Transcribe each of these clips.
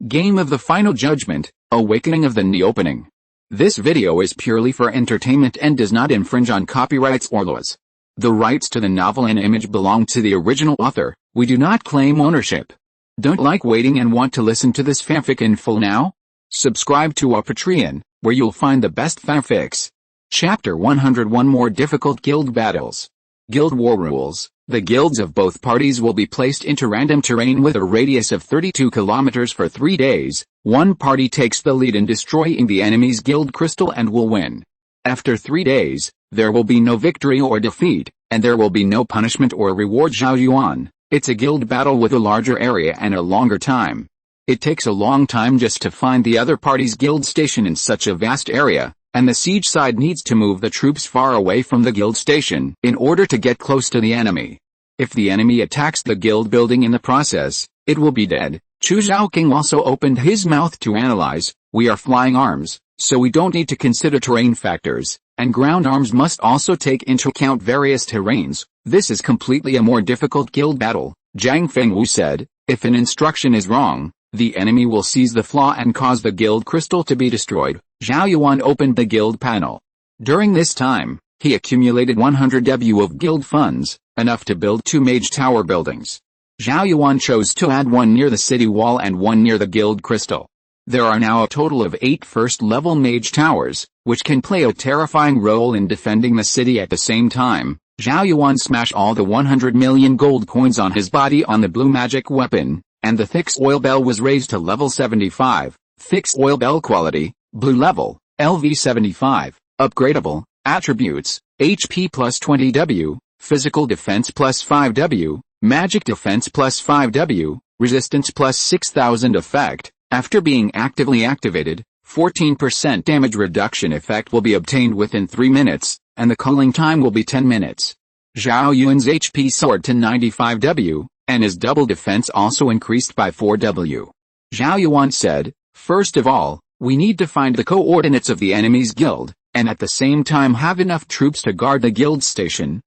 Game of the Final Judgment, Awakening of the Neopening. This video is purely for entertainment and does not infringe on copyrights or laws. The rights to the novel and image belong to the original author. We do not claim ownership. Don't like waiting and want to listen to this fanfic in full now? Subscribe to our Patreon, where you'll find the best fanfics. Chapter 101 More Difficult Guild Battles. Guild War Rules. The guilds of both parties will be placed into random terrain with a radius of 32 kilometers for 3 days. One party takes the lead in destroying the enemy's guild crystal and will win. After 3 days, there will be no victory or defeat, and there will be no punishment or reward. Zhao Yuan. It's a guild battle with a larger area and a longer time. It takes a long time just to find the other party's guild station in such a vast area, and the siege side needs to move the troops far away from the guild station in order to get close to the enemy. If the enemy attacks the guild building in the process, it will be dead. Chu Zhaoqing also opened his mouth to analyze. We are flying arms, so we don't need to consider terrain factors, and ground arms must also take into account various terrains. This is completely a more difficult guild battle. Zhang Fengwu said, if an instruction is wrong, the enemy will seize the flaw and cause the guild crystal to be destroyed. Zhao Yuan opened the guild panel. During this time, he accumulated 100 W of guild funds, enough to build 2 mage tower buildings. Zhao Yuan chose to add one near the city wall and one near the guild crystal. There are now a total of 8 first-level mage towers, which can play a terrifying role in defending the city at the same time. Zhao Yuan smashed all the 100 million gold coins on his body on the blue magic weapon, and the Thick Oil Bell was raised to level 75. Thick Oil Bell quality, blue level, LV 75, upgradable, attributes, HP plus 20 W, physical defense plus 5 W, magic defense plus 5 W, resistance plus 6000 effect. After being actively activated, 14% damage reduction effect will be obtained within 3 minutes, and the cooling time will be 10 minutes. Zhao Yuan's HP soared to 95 W, and his double defense also increased by 4 W. Zhao Yuan said, first of all, we need to find the coordinates of the enemy's guild, and at the same time have enough troops to guard the guild station.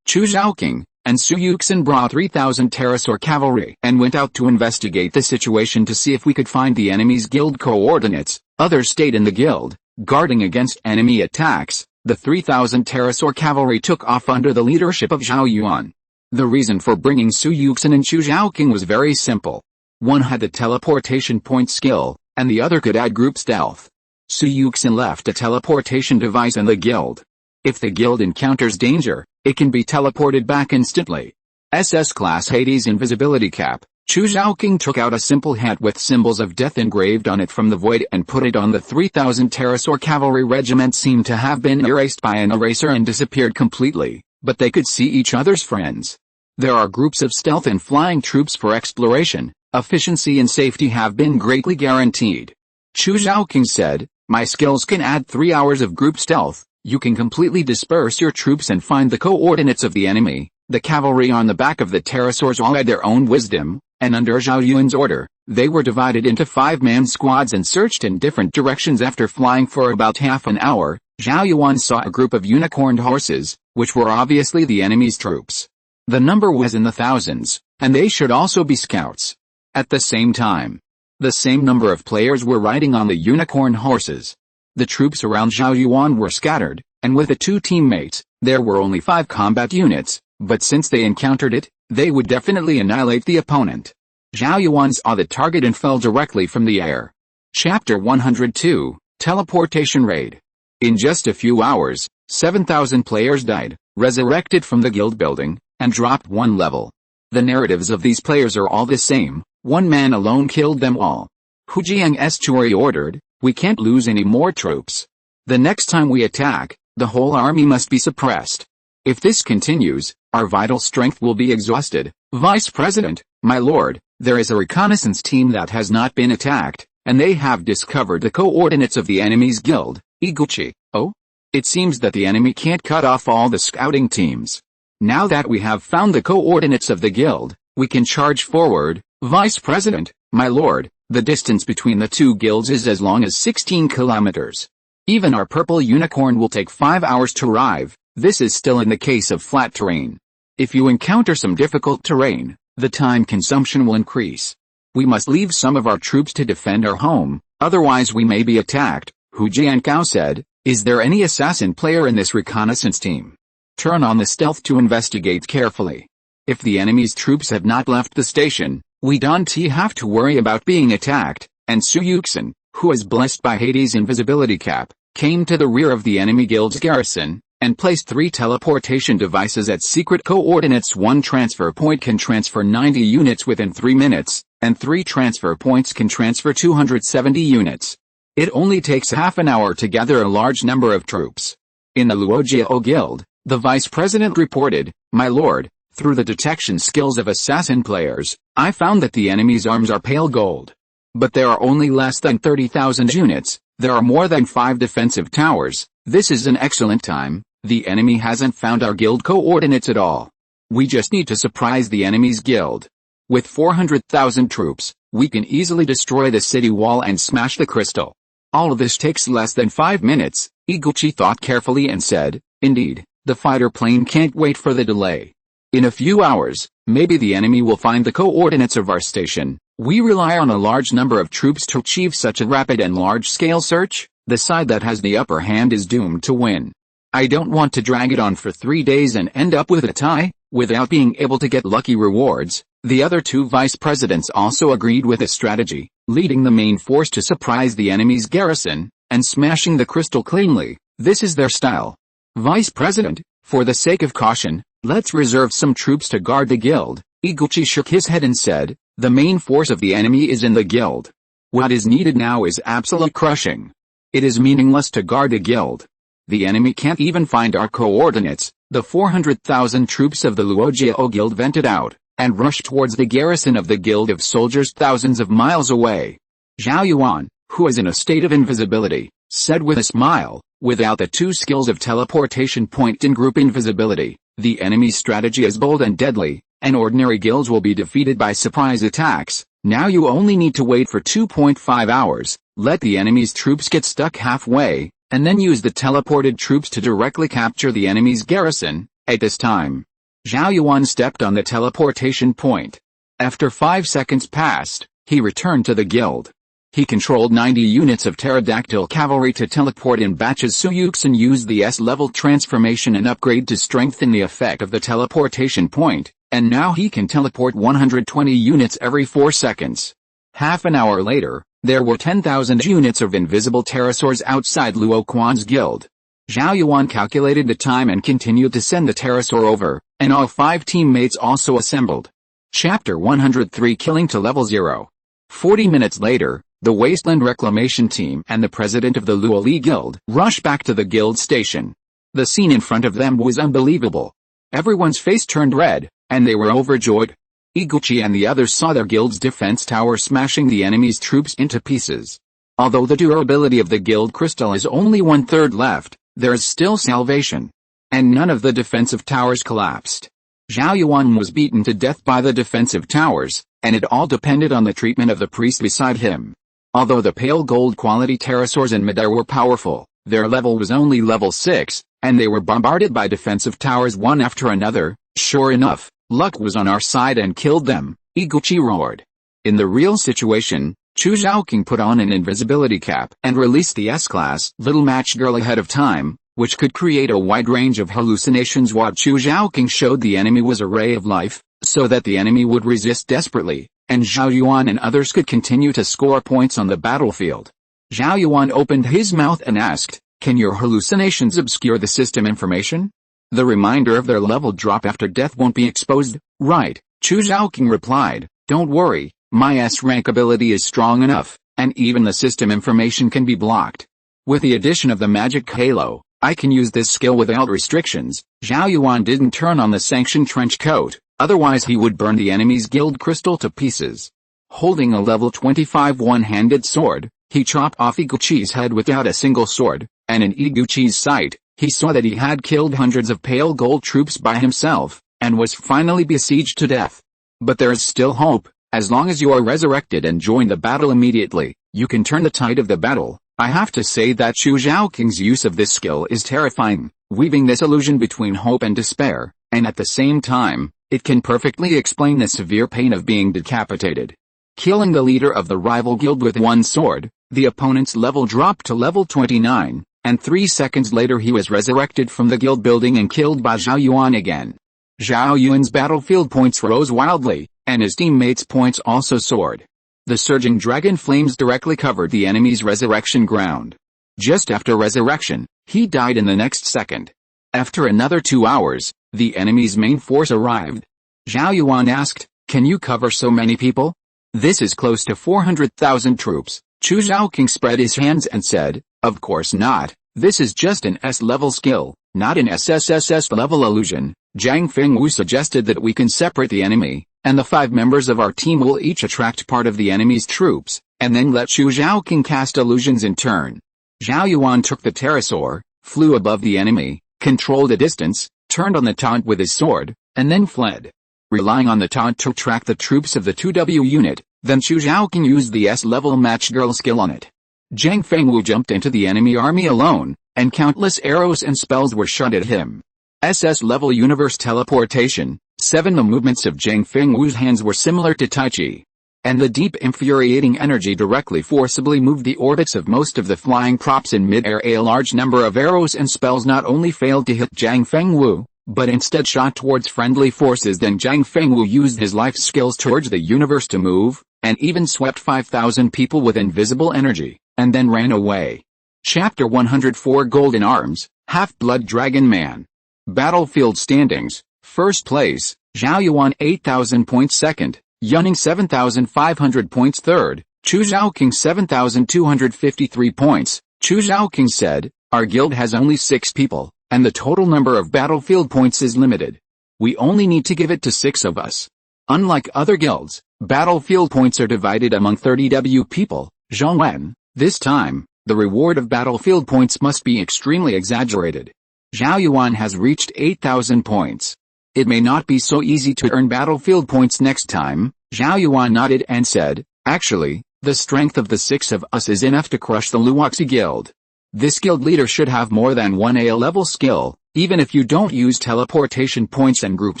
Chu Zhaoqing, and Su Yuxin brought 3,000 pterosaur cavalry and went out to investigate the situation to see if we could find the enemy's guild coordinates. Others stayed in the guild, guarding against enemy attacks. The 3,000 pterosaur cavalry took off under the leadership of Zhao Yuan. The reason for bringing Su Yuxin and Chu Zhaoqing was very simple. One had the teleportation point skill, and the other could add group stealth. Su Yuxin left a teleportation device in the guild. If the guild encounters danger, it can be teleported back instantly. SS Class Hades Invisibility Cap. Chu Zhaoqing took out a simple hat with symbols of death engraved on it from the void and put it on the 3,000 pterosaur cavalry regiment. Seemed to have been erased by an eraser and disappeared completely, but they could see each other's friends. There are groups of stealth and flying troops for exploration. Efficiency and safety have been greatly guaranteed. Chu Zhaoqing said, my skills can add 3 hours of group stealth. You can completely disperse your troops and find the coordinates of the enemy. The cavalry on the back of the pterosaurs all had their own wisdom, and under Zhao Yuan's order, they were divided into 5-man squads and searched in different directions. After flying for about half an hour, Zhao Yuan saw a group of unicorned horses, which were obviously the enemy's troops. The number was in the thousands, and they should also be scouts. At the same time, the same number of players were riding on the unicorn horses. The troops around Zhao Yuan were scattered, and with the 2 teammates, there were only 5 combat units, but since they encountered it, they would definitely annihilate the opponent. Zhao Yuan saw the target and fell directly from the air. Chapter 102, Teleportation Raid. In just a few hours, 7,000 players died, resurrected from the guild building, and dropped 1 level. The narratives of these players are all the same. One man alone killed them all. Hu Jiang's Chori ordered, we can't lose any more troops. The next time we attack, the whole army must be suppressed. If this continues, our vital strength will be exhausted. Vice President, my lord, there is a reconnaissance team that has not been attacked, and they have discovered the coordinates of the enemy's guild. Iguchi. Oh? It seems that the enemy can't cut off all the scouting teams. Now that we have found the coordinates of the guild, we can charge forward. Vice President, my lord, the distance between the 2 guilds is as long as 16 kilometers. Even our purple unicorn will take 5 hours to arrive. This is still in the case of flat terrain. If you encounter some difficult terrain, the time consumption will increase. We must leave some of our troops to defend our home, otherwise we may be attacked, Hu Jiankao said. Is there any assassin player in this reconnaissance team? Turn on the stealth to investigate carefully. If the enemy's troops have not left the station, we don't have to worry about being attacked, and Su Yuxin, who is blessed by Hades' invisibility cap, came to the rear of the enemy guild's garrison, and placed 3 teleportation devices at secret coordinates. 1 transfer point can transfer 90 units within 3 minutes, and 3 transfer points can transfer 270 units. It only takes half an hour to gather a large number of troops. In the Luojiao Guild, the vice president reported, "My lord, through the detection skills of assassin players, I found that the enemy's arms are pale gold. But there are only less than 30,000 units, there are more than 5 defensive towers. This is an excellent time. The enemy hasn't found our guild coordinates at all. We just need to surprise the enemy's guild. With 400,000 troops, we can easily destroy the city wall and smash the crystal. All of this takes less than 5 minutes, Iguchi thought carefully and said, indeed, the fighter plane can't wait for the delay. In a few hours, maybe the enemy will find the coordinates of our station. We rely on a large number of troops to achieve such a rapid and large-scale search. The side that has the upper hand is doomed to win. I don't want to drag it on for 3 days and end up with a tie, without being able to get lucky rewards." The other 2 vice presidents also agreed with the strategy, leading the main force to surprise the enemy's garrison, and smashing the crystal cleanly. This is their style. Vice President, for the sake of caution, let's reserve some troops to guard the guild. Iguchi shook his head and said, the main force of the enemy is in the guild. What is needed now is absolute crushing. It is meaningless to guard the guild. The enemy can't even find our coordinates. The 400,000 troops of the Luojiao Guild vented out, and rushed towards the garrison of the Guild of Soldiers thousands of miles away. Zhao Yuan, who is in a state of invisibility, said with a smile, without the 2 skills of teleportation point and group invisibility, the enemy's strategy is bold and deadly, and ordinary guilds will be defeated by surprise attacks. Now you only need to wait for 2.5 hours, let the enemy's troops get stuck halfway, and then use the teleported troops to directly capture the enemy's garrison. At this time, Zhao Yuan stepped on the teleportation point. After 5 seconds passed, he returned to the guild. He controlled 90 units of pterodactyl cavalry to teleport in batches. Su Yuxin used the S-level transformation and upgrade to strengthen the effect of the teleportation point, and now he can teleport 120 units every 4 seconds. Half an hour later, there were 10,000 units of invisible pterosaurs outside Luo Quan's guild. Zhao Yuan calculated the time and continued to send the pterosaur over, and all 5 teammates also assembled. Chapter 103 Killing to Level 0. 40 minutes later, the Wasteland Reclamation Team and the president of the Luoli Guild rushed back to the guild station. The scene in front of them was unbelievable. Everyone's face turned red, and they were overjoyed. Iguchi and the others saw their guild's defense tower smashing the enemy's troops into pieces. Although the durability of the guild crystal is only 1/3 left, there is still salvation. And none of the defensive towers collapsed. Zhao Yuan was beaten to death by the defensive towers, and it all depended on the treatment of the priest beside him. Although the pale gold quality pterosaurs in midair were powerful, their level was only level 6, and they were bombarded by defensive towers one after another. Sure enough, luck was on our side and killed them, Iguchi roared. In the real situation, Chu Zhaoqing put on an invisibility cap and released the S-class little match girl ahead of time, which could create a wide range of hallucinations. What Chu Zhaoqing showed the enemy was a ray of life, so that the enemy would resist desperately, and Zhao Yuan and others could continue to score points on the battlefield. Zhao Yuan opened his mouth and asked, can your hallucinations obscure the system information? The reminder of their level drop after death won't be exposed, right? Chu Zhaoqing replied, don't worry, my S-rank ability is strong enough, and even the system information can be blocked. With the addition of the magic halo, I can use this skill without restrictions. Zhao Yuan didn't turn on the sanctioned trench coat, otherwise he would burn the enemy's guild crystal to pieces. Holding a level 25 one-handed sword, he chopped off Iguchi's head without a single sword, and in Iguchi's sight, he saw that he had killed hundreds of pale gold troops by himself, and was finally besieged to death. But there is still hope. As long as you are resurrected and join the battle immediately, you can turn the tide of the battle. I have to say that Chu Zhaoqing's use of this skill is terrifying, weaving this illusion between hope and despair, and at the same time, it can perfectly explain the severe pain of being decapitated. killing the leader of the rival guild with one sword. The opponent's level dropped to level 29, and 3 seconds later he was resurrected from the guild building and killed by Zhao Yuan again. Zhao Yuan's battlefield points rose wildly, and his teammates' points also soared. The surging dragon flames directly covered the enemy's resurrection ground. Just after resurrection, he died in the next second. After another 2 hours, the enemy's main force arrived. Zhao Yuan asked, "Can you cover so many people? This is close to 400,000 troops." Chu Zhaoqing spread his hands and said, "Of course not, this is just an S-level skill, not an SSSS-level illusion." Zhang Fengwu suggested that we can separate the enemy, and the 5 members of our team will each attract part of the enemy's troops, and then let Chu Zhaoqing cast illusions in turn. Zhao Yuan took the pterosaur, flew above the enemy, controlled a distance, turned on the taunt with his sword, and then fled. Relying on the taunt to track the troops of the 2W unit, then Chu Zhaoqing used the S-level match girl skill on it. Zhang Fengwu jumped into the enemy army alone, and countless arrows and spells were shot at him. SS-level universe teleportation. 7 The movements of Zhang Fengwu's hands were similar to Tai Chi. And the deep infuriating energy directly forcibly moved the orbits of most of the flying props in mid-air. A large number of arrows and spells not only failed to hit Zhang Fengwu, but instead shot towards friendly forces. Then Zhang Fengwu used his life skills to urge the universe to move, and even swept 5,000 people with invisible energy, and then ran away. Chapter 104 Golden Arms, Half-Blood Dragon Man. Battlefield standings. First place, Zhao Yuan 8,000 points. Second, Yunning 7,500 points. Third, Chu Zhaoqing 7,253 points. Chu Zhaoqing said, "Our guild has only 6 people, and the total number of battlefield points is limited. We only need to give it to 6 of us. Unlike other guilds, battlefield points are divided among 30W people. Zhong Wen, this time, the reward of battlefield points must be extremely exaggerated. Zhao Yuan has reached 8,000 points. It may not be so easy to earn battlefield points next time." Zhao Yuan nodded and said, "Actually, the strength of the 6 of us is enough to crush the Luoxi guild. This guild leader should have more than 1 A-level skill. Even if you don't use teleportation points and group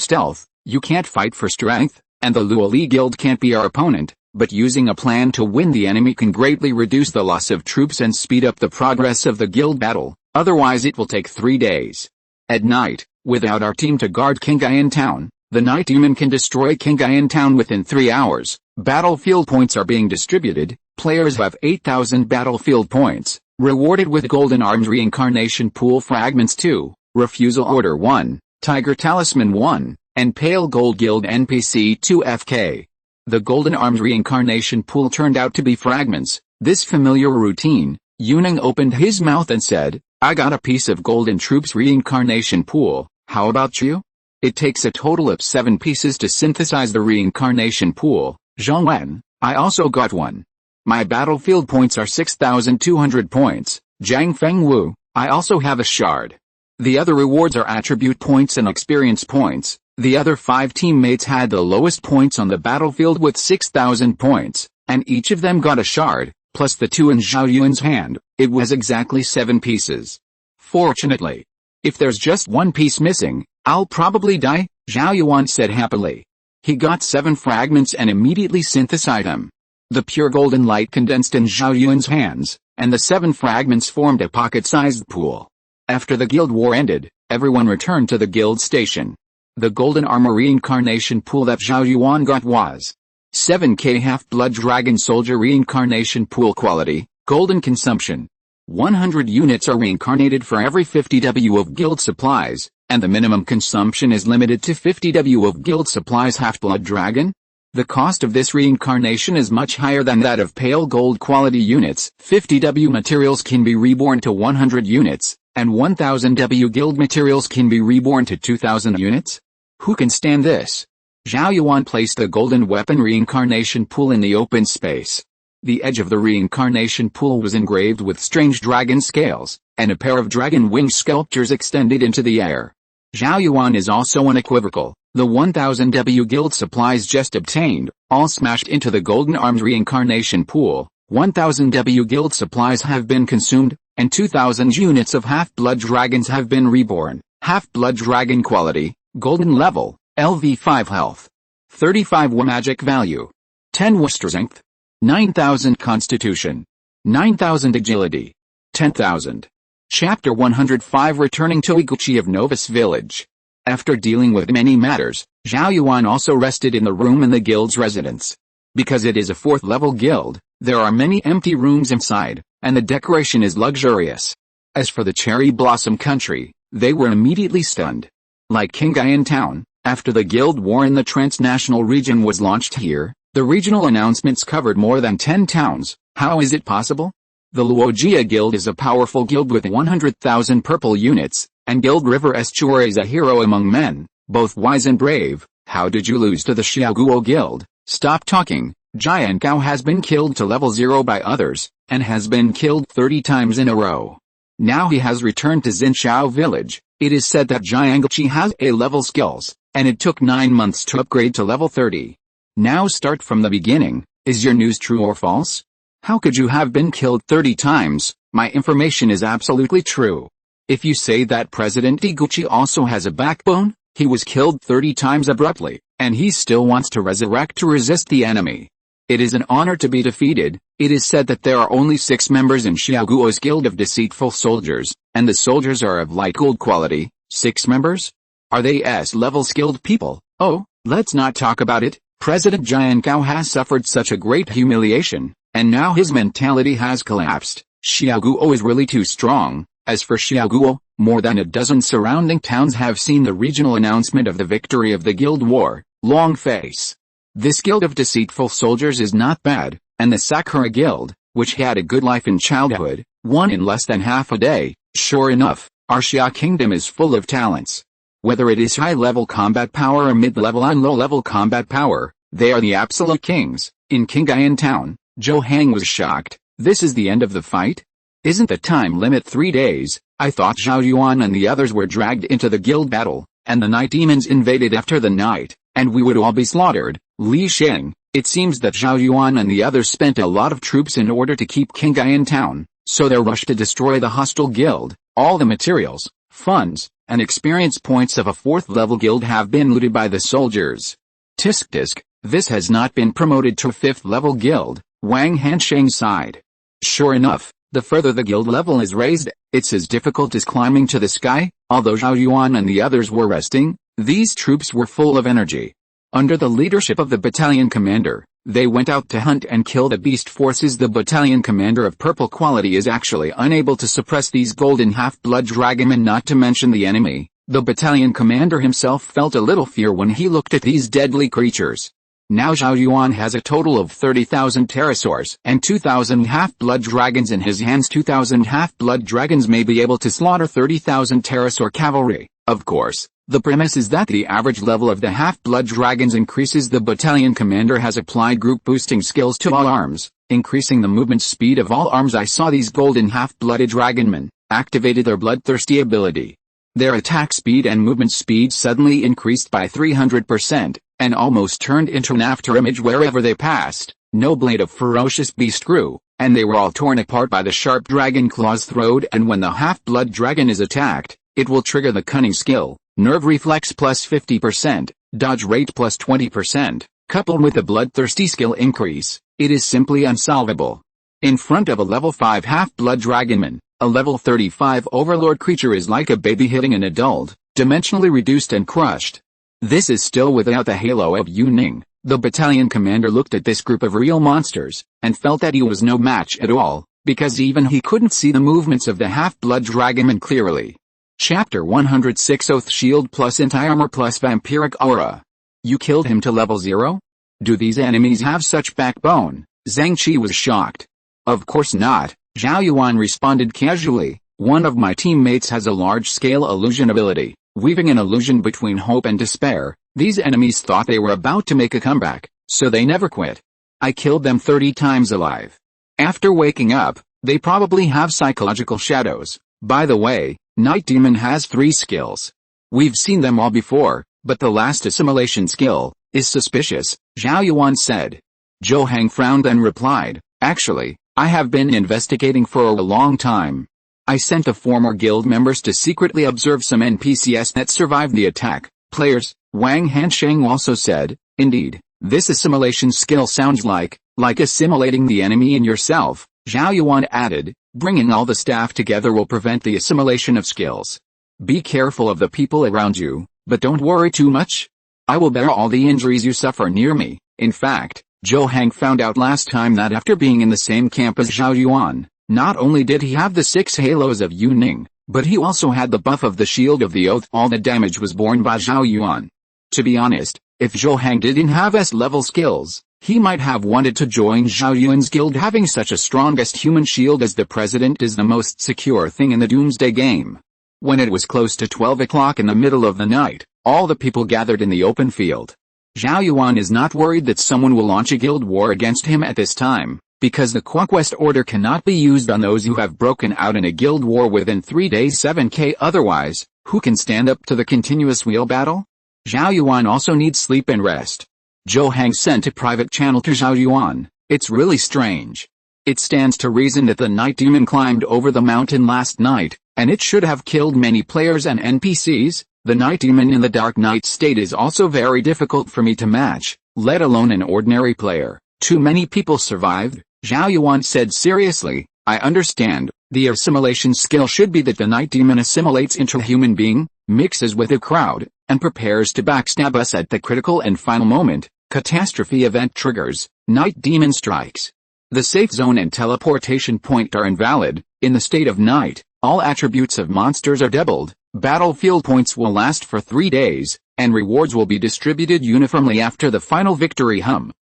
stealth, you can't fight for strength, and the Luoli guild can't be our opponent, but using a plan to win the enemy can greatly reduce the loss of troops and speed up the progress of the guild battle. Otherwise it will take 3 days. At night, without our team to guard Qinghai town, the night demon can destroy Qinghai town within 3 hours. Battlefield points are being distributed. Players have 8,000 battlefield points, rewarded with Golden Arms Reincarnation Pool Fragments 2, Refusal Order 1, Tiger Talisman 1, and Pale Gold Guild NPC 2 FK. The Golden Arms Reincarnation Pool turned out to be fragments. This familiar routine. Yuning opened his mouth and said, "I got a piece of Golden Troops Reincarnation Pool, how about you?" It takes a total of 7 pieces to synthesize the Reincarnation Pool. Zhong Wen, I also got one. My battlefield points are 6,200 points. Zhang Fengwu, I also have a shard. The other rewards are attribute points and experience points. The other 5 teammates had the lowest points on the battlefield with 6,000 points, and each of them got a shard. Plus the 2 in Zhao Yuan's hand, it was exactly 7 pieces. Fortunately, if there's just 1 piece missing, I'll probably die, Zhao Yuan said happily. He got 7 fragments and immediately synthesized them. The pure golden light condensed in Zhao Yuan's hands, and the 7 fragments formed a pocket-sized pool. After the guild war ended, everyone returned to the guild station. The golden armor reincarnation pool that Zhao Yuan got was 7K Half-Blood Dragon Soldier Reincarnation Pool Quality, Golden Consumption. 100 units are reincarnated for every 50W of guild supplies, and the minimum consumption is limited to 50W of guild supplies. Half-Blood Dragon? The cost of this reincarnation is much higher than that of pale gold quality units. 50W materials can be reborn to 100 units, and 1000W guild materials can be reborn to 2000 units? Who can stand this? Zhao Yuan placed the golden weapon reincarnation pool in the open space. The edge of the reincarnation pool was engraved with strange dragon scales, and a pair of dragon wing sculptures extended into the air. Zhao Yuan is also unequivocal. The 1000W guild supplies just obtained, all smashed into the golden arms reincarnation pool. 1000W guild supplies have been consumed, and 2000 units of half-blood dragons have been reborn. Half-blood dragon quality, golden level. LV5 health. 35 W magic value. 10 Worcester strength, 9,000 constitution, 9,000 agility, 10,000. Chapter 105 Returning to Iguchi of Novus Village. After dealing with many matters, Zhao Yuan also rested in the room in the guild's residence. Because it is a 4th level guild, there are many empty rooms inside, and the decoration is luxurious. As for the Cherry Blossom Country, they were immediately stunned. Like Kingayan Town, after the guild war in the transnational region was launched here, the regional announcements covered more than 10 towns. How is it possible? The Luogia Guild is a powerful guild with 100,000 purple units, and Guild River Estuary is a hero among men, both wise and brave. How did you lose to the Xiaoguo Guild? Stop talking. Jian Gao has been killed to level 0 by others, and has been killed 30 times in a row. Now he has returned to Xinxiao village. It is said that Jiangchi has A-level skills, and it took 9 months to upgrade to level 30. Now start from the beginning. Is your news true or false? How could you have been killed 30 times? My information is absolutely true. If you say that President Iguchi also has a backbone, he was killed 30 times abruptly, and he still wants to resurrect to resist the enemy. It is an honor to be defeated. It is said that there are only 6 members in Xiaoguo's Guild of Deceitful Soldiers, and the soldiers are of light gold quality. 6 members? Are they S-level skilled people? Oh, let's not talk about it. President Jian Gao has suffered such a great humiliation, and now his mentality has collapsed. Xiaoguo is really too strong. As for Xiaoguo, more than a dozen surrounding towns have seen the regional announcement of the victory of the guild war. Long face. This guild of deceitful soldiers is not bad, and the Sakura Guild, which had a good life in childhood, won in less than half a day. Sure enough, our Xia Kingdom is full of talents. Whether it is high-level combat power or mid-level and low-level combat power, they are the absolute kings. In Kingayan Town, Zhou Hang was shocked. This is the end of the fight? Isn't the time limit 3 days? I thought Zhao Yuan and the others were dragged into the guild battle, and the night demons invaded after the night, and we would all be slaughtered. Li Sheng, it seems that Zhao Yuan and the others spent a lot of troops in order to keep Kingayan Town, so they rushed to destroy the hostile guild. All the materials, funds, and experience points of a 4th level guild have been looted by the soldiers. Tisk tisk, this has not been promoted to a 5th level guild. Wang Hansheng sighed. Sure enough, the further the guild level is raised, it's as difficult as climbing to the sky. Although Zhao Yuan and the others were resting, these troops were full of energy. Under the leadership of the battalion commander, they went out to hunt and kill the beast forces. The battalion commander of purple quality is actually unable to suppress these golden half-blood dragonmen, not to mention the enemy. The battalion commander himself felt a little fear when he looked at these deadly creatures. Now Zhao Yuan has a total of 30,000 pterosaurs and 2,000 half-blood dragons in his hands. 2,000 half-blood dragons may be able to slaughter 30,000 pterosaur cavalry. Of course, the premise is that the average level of the half-blood dragons increases. The battalion commander has applied group boosting skills to all arms, increasing the movement speed of all arms. I saw these golden half-blooded dragonmen activated their bloodthirsty ability. Their attack speed and movement speed suddenly increased by 300%, and almost turned into an afterimage wherever they passed. No blade of ferocious beast grew, and they were all torn apart by the sharp dragon claws thrown. And when the half-blood dragon is attacked, it will trigger the cunning skill, nerve reflex plus 50%, dodge rate plus 20%, coupled with the bloodthirsty skill increase. It is simply unsolvable. In front of a level 5 half-blood dragonman, a level 35 overlord creature is like a baby hitting an adult, dimensionally reduced and crushed. This is still without the halo of Yu Ning. The battalion commander looked at this group of real monsters, and felt that he was no match at all, because even he couldn't see the movements of the half-blood dragonman clearly. Chapter 106 Oath Shield plus Anti-Armor plus Vampiric Aura. You killed him to level 0? Do these enemies have such backbone? Zhang Qi was shocked. Of course not, Zhao Yuan responded casually. One of my teammates has a large-scale illusion ability, weaving an illusion between hope and despair. These enemies thought they were about to make a comeback, so they never quit. I killed them 30 times alive. After waking up, they probably have psychological shadows. By the way, Night Demon has 3 skills. We've seen them all before, but the last assimilation skill is suspicious, Zhao Yuan said. Zhou Hang frowned and replied, actually, I have been investigating for a long time. I sent the former guild members to secretly observe some NPCs that survived the attack. Players, Wang Hansheng also said, indeed, This assimilation skill sounds like assimilating the enemy in yourself, Zhao Yuan added. Bringing all the staff together will prevent the assimilation of skills. Be careful of the people around you, but don't worry too much. I will bear all the injuries you suffer near me. In fact, Zhou Hang found out last time that after being in the same camp as Zhao Yuan, not only did he have the 6 halos of Yu Ning, but he also had the buff of the Shield of the Oath. All the damage was borne by Zhao Yuan. To be honest, if Zhou Hang didn't have S-level skills, he might have wanted to join Zhao Yuan's guild. Having such a strongest human shield as the president is the most secure thing in the Doomsday Game. When it was close to 12 o'clock in the middle of the night, all the people gathered in the open field. Zhao Yuan is not worried that someone will launch a guild war against him at this time, because the conquest order cannot be used on those who have broken out in a guild war within 3 days 7k. Otherwise, who can stand up to the continuous wheel battle? Zhao Yuan also needs sleep and rest. Zhou Hang sent a private channel to Zhao Yuan. It's really strange. It stands to reason that the night demon climbed over the mountain last night, and it should have killed many players and NPCs. The night demon in the dark night state is also very difficult for me to match, let alone an ordinary player. Too many people survived, Zhao Yuan said seriously. I understand. The assimilation skill should be that the night demon assimilates into a human being, mixes with a crowd, and prepares to backstab us at the critical and final moment. Catastrophe event triggers, night demon strikes. The safe zone and teleportation point are invalid. In the state of night, all attributes of monsters are doubled. Battlefield points will last for 3 days, and rewards will be distributed uniformly after the final victory.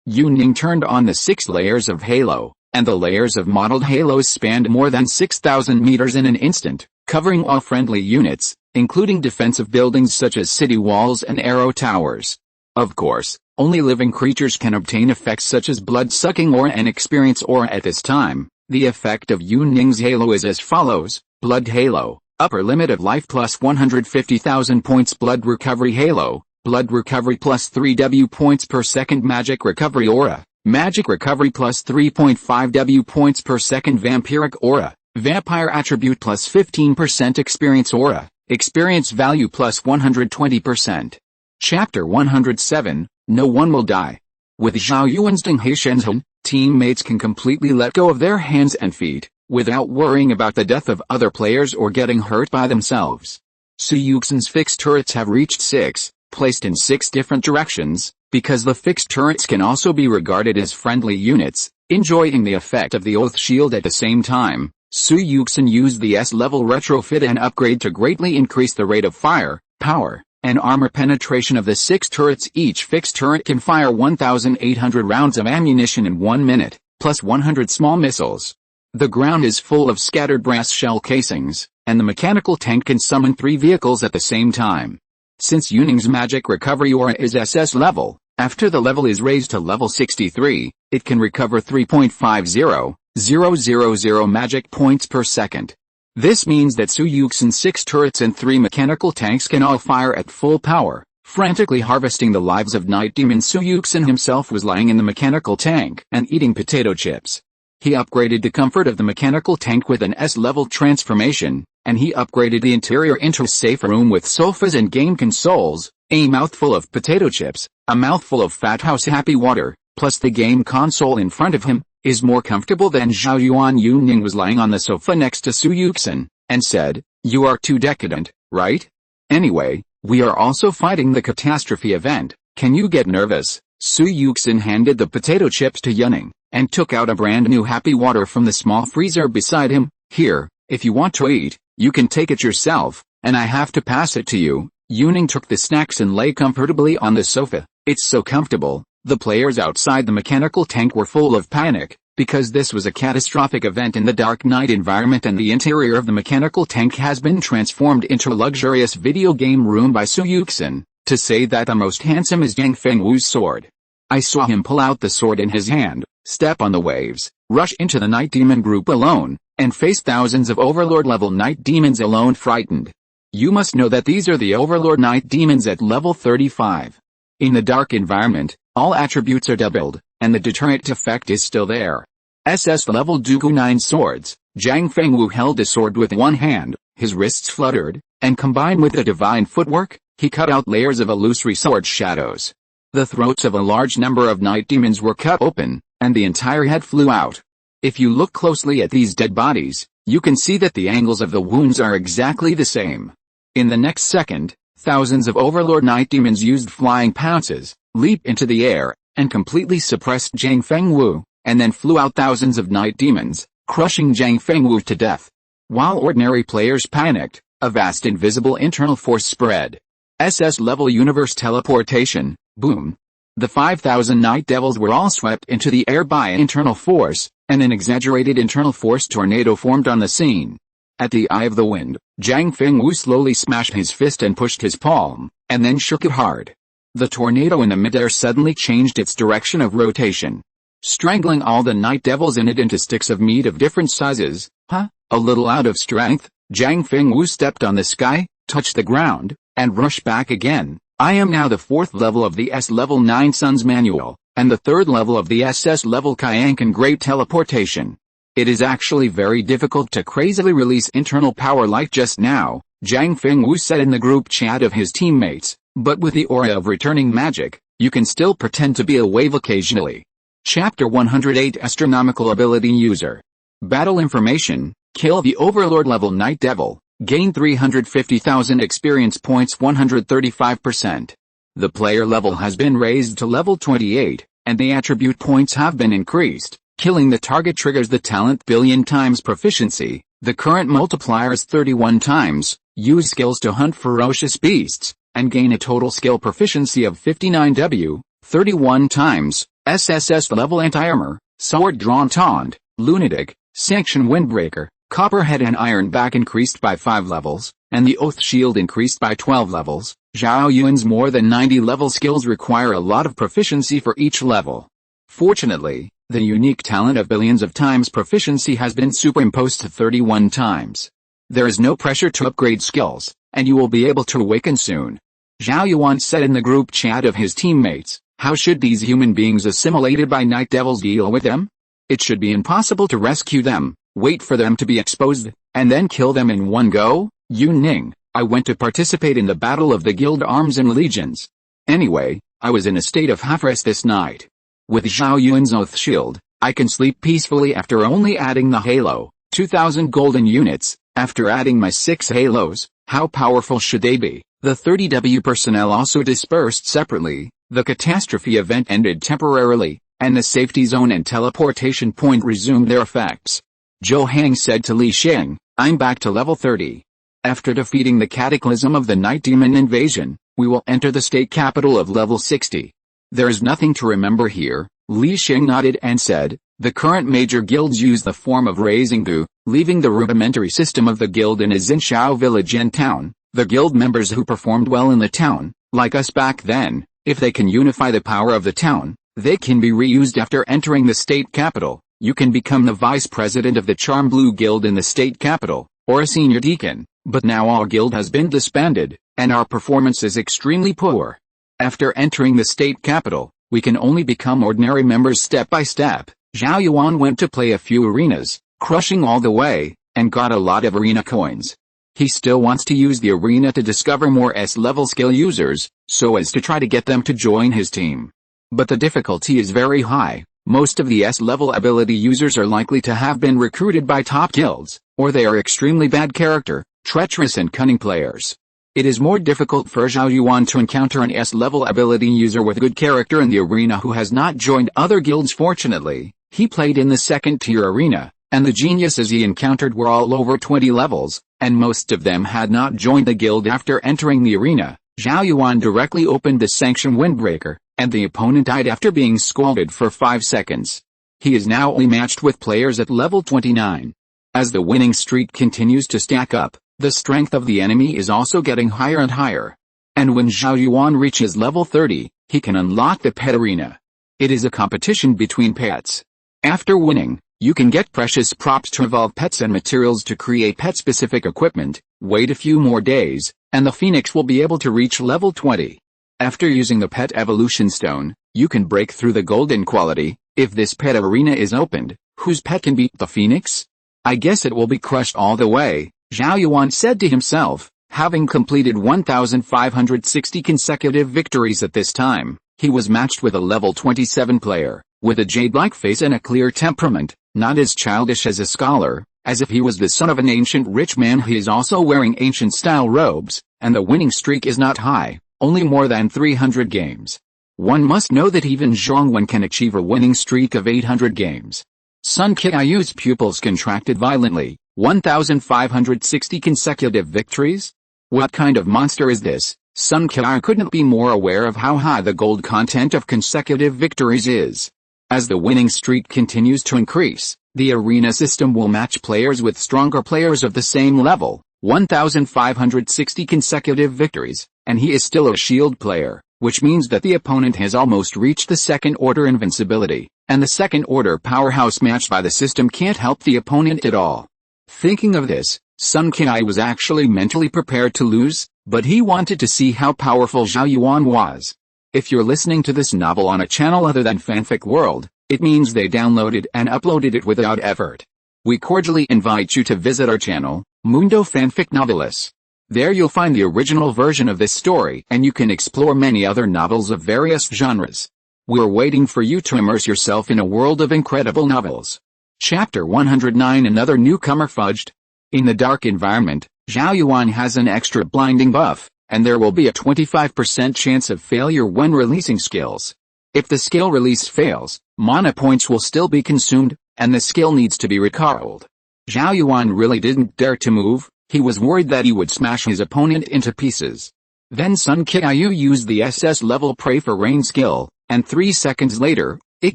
Yu Ning turned on the 6 layers of Halo, and the layers of modeled halos spanned more than 6,000 meters in an instant, covering all friendly units, including defensive buildings such as city walls and arrow towers. Of course, only living creatures can obtain effects such as blood-sucking aura and experience aura at this time. The effect of Yu Ning's halo is as follows: Blood Halo, upper limit of life plus 150,000 points. Blood Recovery Halo, blood recovery plus 3 W points per second. Magic Recovery Aura, magic recovery plus 3.5 W points per second. Vampiric Aura, vampire attribute plus 15% experience aura, experience value plus 120%. Chapter 107, No One Will Die. With Zhao Yuan's Ding He Shenzhen, teammates can completely let go of their hands and feet, without worrying about the death of other players or getting hurt by themselves. Su Yuxin's fixed turrets have reached 6, placed in 6 different directions, because the fixed turrets can also be regarded as friendly units, enjoying the effect of the Oath Shield at the same time. Su Yuxin used the S-level retrofit and upgrade to greatly increase the rate of fire, power, and armor penetration of the 6 turrets. Each fixed turret can fire 1,800 rounds of ammunition in 1 minute, plus 100 small missiles. The ground is full of scattered brass shell casings, and the mechanical tank can summon 3 vehicles at the same time. Since Yu Ning's magic recovery aura is SS level, after the level is raised to level 63, it can recover 3.50,000 magic points per second. This means that Su Yuxin's 6 turrets and 3 mechanical tanks can all fire at full power, frantically harvesting the lives of night demon. Su Yuxin himself was lying in the mechanical tank and eating potato chips. He upgraded the comfort of the mechanical tank with an S-level transformation, and he upgraded the interior into a safe room with sofas and game consoles, a mouthful of potato chips, a mouthful of Fat House Happy Water, plus the game console in front of him, is more comfortable than Zhao Yuan. Yu Ning was lying on the sofa next to Su Yuxin, and said, "You are too decadent, right? Anyway, we are also fighting the catastrophe event, can you get nervous?" Su Yuxin handed the potato chips to Yu Ning, and took out a brand new Happy Water from the small freezer beside him. "Here, if you want to eat, you can take it yourself, and I have to pass it to you." Yu Ning took the snacks and lay comfortably on the sofa. It's so comfortable. The players outside the mechanical tank were full of panic, because this was a catastrophic event in the dark night environment, and the interior of the mechanical tank has been transformed into a luxurious video game room by Su Yuxin. To say that the most handsome is Yang Fengwu's sword. I saw him pull out the sword in his hand, step on the waves, rush into the night demon group alone, and face thousands of overlord level night demons alone. Frightened. You must know that these are the overlord night demons at level 35. In the dark environment, all attributes are doubled, and the deterrent effect is still there. SS level Dooku 9 swords. Zhang Fengwu held a sword with one hand, his wrists fluttered, and combined with the divine footwork, he cut out layers of illusory sword shadows. The throats of a large number of night demons were cut open, and the entire head flew out. If you look closely at these dead bodies, you can see that the angles of the wounds are exactly the same. In the next second, thousands of Overlord night demons used flying pounces, leaped into the air, and completely suppressed Zhang Fengwu, and then flew out thousands of night demons, crushing Zhang Fengwu to death. While ordinary players panicked, a vast invisible internal force spread. SS-level universe teleportation, boom. The 5,000 night devils were all swept into the air by internal force, and an exaggerated internal force tornado formed on the scene. At the eye of the wind, Zhang Fengwu slowly smashed his fist and pushed his palm, and then shook it hard. The tornado in the midair suddenly changed its direction of rotation, strangling all the night devils in it into sticks of meat of different sizes. A little out of strength, Zhang Fengwu stepped on the sky, touched the ground, and rushed back again. I am now the 4th level of the S-level 9 Suns manual, and the 3rd level of the SS-level Kyankan Great Teleportation. It is actually very difficult to crazily release internal power like just now, Zhang Fengwu said in the group chat of his teammates, but with the aura of returning magic, you can still pretend to be a wave occasionally. Chapter 108 Astronomical Ability User. Battle Information, kill the Overlord level Night Devil, gain 350,000 experience points 135%. The player level has been raised to level 28, and the attribute points have been increased. Killing the target triggers the talent billion times proficiency, the current multiplier is 31 times, use skills to hunt ferocious beasts, and gain a total skill proficiency of 59W, 31 times, SSS level anti-armor, sword drawn taunt, lunatic, sanction windbreaker, copperhead and iron back increased by 5 levels, and the oath shield increased by 12 levels. Zhao Yuan's more than 90 level skills require a lot of proficiency for each level. Fortunately, the unique talent of billions of times proficiency has been superimposed to 31 times. There is no pressure to upgrade skills, and you will be able to awaken soon. Zhao Yuan said in the group chat of his teammates, how should these human beings assimilated by night devils deal with them? It should be impossible to rescue them, wait for them to be exposed, and then kill them in one go. Yun Ning, I went to participate in the Battle of the Guild Arms and Legions. Anyway, I was in a state of half-rest this night. With Zhao Yuan's oath shield, I can sleep peacefully after only adding the halo, 2,000 golden units. After adding my 6 halos, how powerful should they be? The 30W personnel also dispersed separately, the catastrophe event ended temporarily, and the safety zone and teleportation point resumed their effects. Zhou Hang said to Li Sheng, I'm back to level 30. After defeating the cataclysm of the night demon invasion, we will enter the state capital of level 60. There is nothing to remember here, Li Sheng nodded and said, the current major guilds use the form of raising gu, leaving the rudimentary system of the guild in a Xinshao village and town. The guild members who performed well in the town, like us back then, if they can unify the power of the town, they can be reused after entering the state capital. You can become the vice president of the Charm Blue Guild in the state capital, or a senior deacon, but now our guild has been disbanded, and our performance is extremely poor. After entering the state capital, we can only become ordinary members step by step. Zhao Yuan went to play a few arenas, crushing all the way, and got a lot of arena coins. He still wants to use the arena to discover more S-level skill users, so as to try to get them to join his team. But the difficulty is very high. Most of the S-level ability users are likely to have been recruited by top guilds, or they are extremely bad character, treacherous and cunning players. It is more difficult for Zhao Yuan to encounter an S-level ability user with good character in the arena who has not joined other guilds. Fortunately, he played in the second-tier arena, and the geniuses he encountered were all over 20 levels, and most of them had not joined the guild after entering the arena. Zhao Yuan directly opened the sanction windbreaker, and the opponent died after being scalded for 5 seconds. He is now only matched with players at level 29. As the winning streak continues to stack up, the strength of the enemy is also getting higher and higher. And when Zhao Yuan reaches level 30, he can unlock the pet arena. It is a competition between pets. After winning, you can get precious props to evolve pets and materials to create pet-specific equipment. Wait a few more days, and the Phoenix will be able to reach level 20. After using the pet evolution stone, you can break through the golden quality. If this pet arena is opened, whose pet can beat the Phoenix? I guess it will be crushed all the way, Zhao Yuan said to himself, having completed 1,560 consecutive victories at this time. He was matched with a level 27 player, with a jade-like face and a clear temperament, not as childish as a scholar, as if he was the son of an ancient rich man. He is also wearing ancient-style robes, and the winning streak is not high, only more than 300 games. One must know that even Zhong Wen can achieve a winning streak of 800 games. Sun Qiao's pupils contracted violently. 1,560 consecutive victories? What kind of monster is this? Sun Qiao couldn't be more aware of how high the gold content of consecutive victories is. As the winning streak continues to increase, the arena system will match players with stronger players of the same level. 1,560 consecutive victories, and he is still a shield player, which means that the opponent has almost reached the second-order invincibility, and the second-order powerhouse matched by the system can't help the opponent at all. Thinking of this, Sun Qiao was actually mentally prepared to lose, but he wanted to see how powerful Zhao Yuan was. If you're listening to this novel on a channel other than Fanfic World, it means they downloaded and uploaded it without effort. We cordially invite you to visit our channel, Mundo Fanfic Novelis. There you'll find the original version of this story and you can explore many other novels of various genres. We're waiting for you to immerse yourself in a world of incredible novels. Chapter 109. Another newcomer fudged. In the dark environment, Zhao Yuan has an extra blinding buff, and there will be a 25% chance of failure when releasing skills. If the skill release fails, mana points will still be consumed, and the skill needs to be recalled. Zhao Yuan really didn't dare to move. He was worried that he would smash his opponent into pieces. Then Sun Qiao used the SS level Pray for Rain skill, and 3 seconds later, it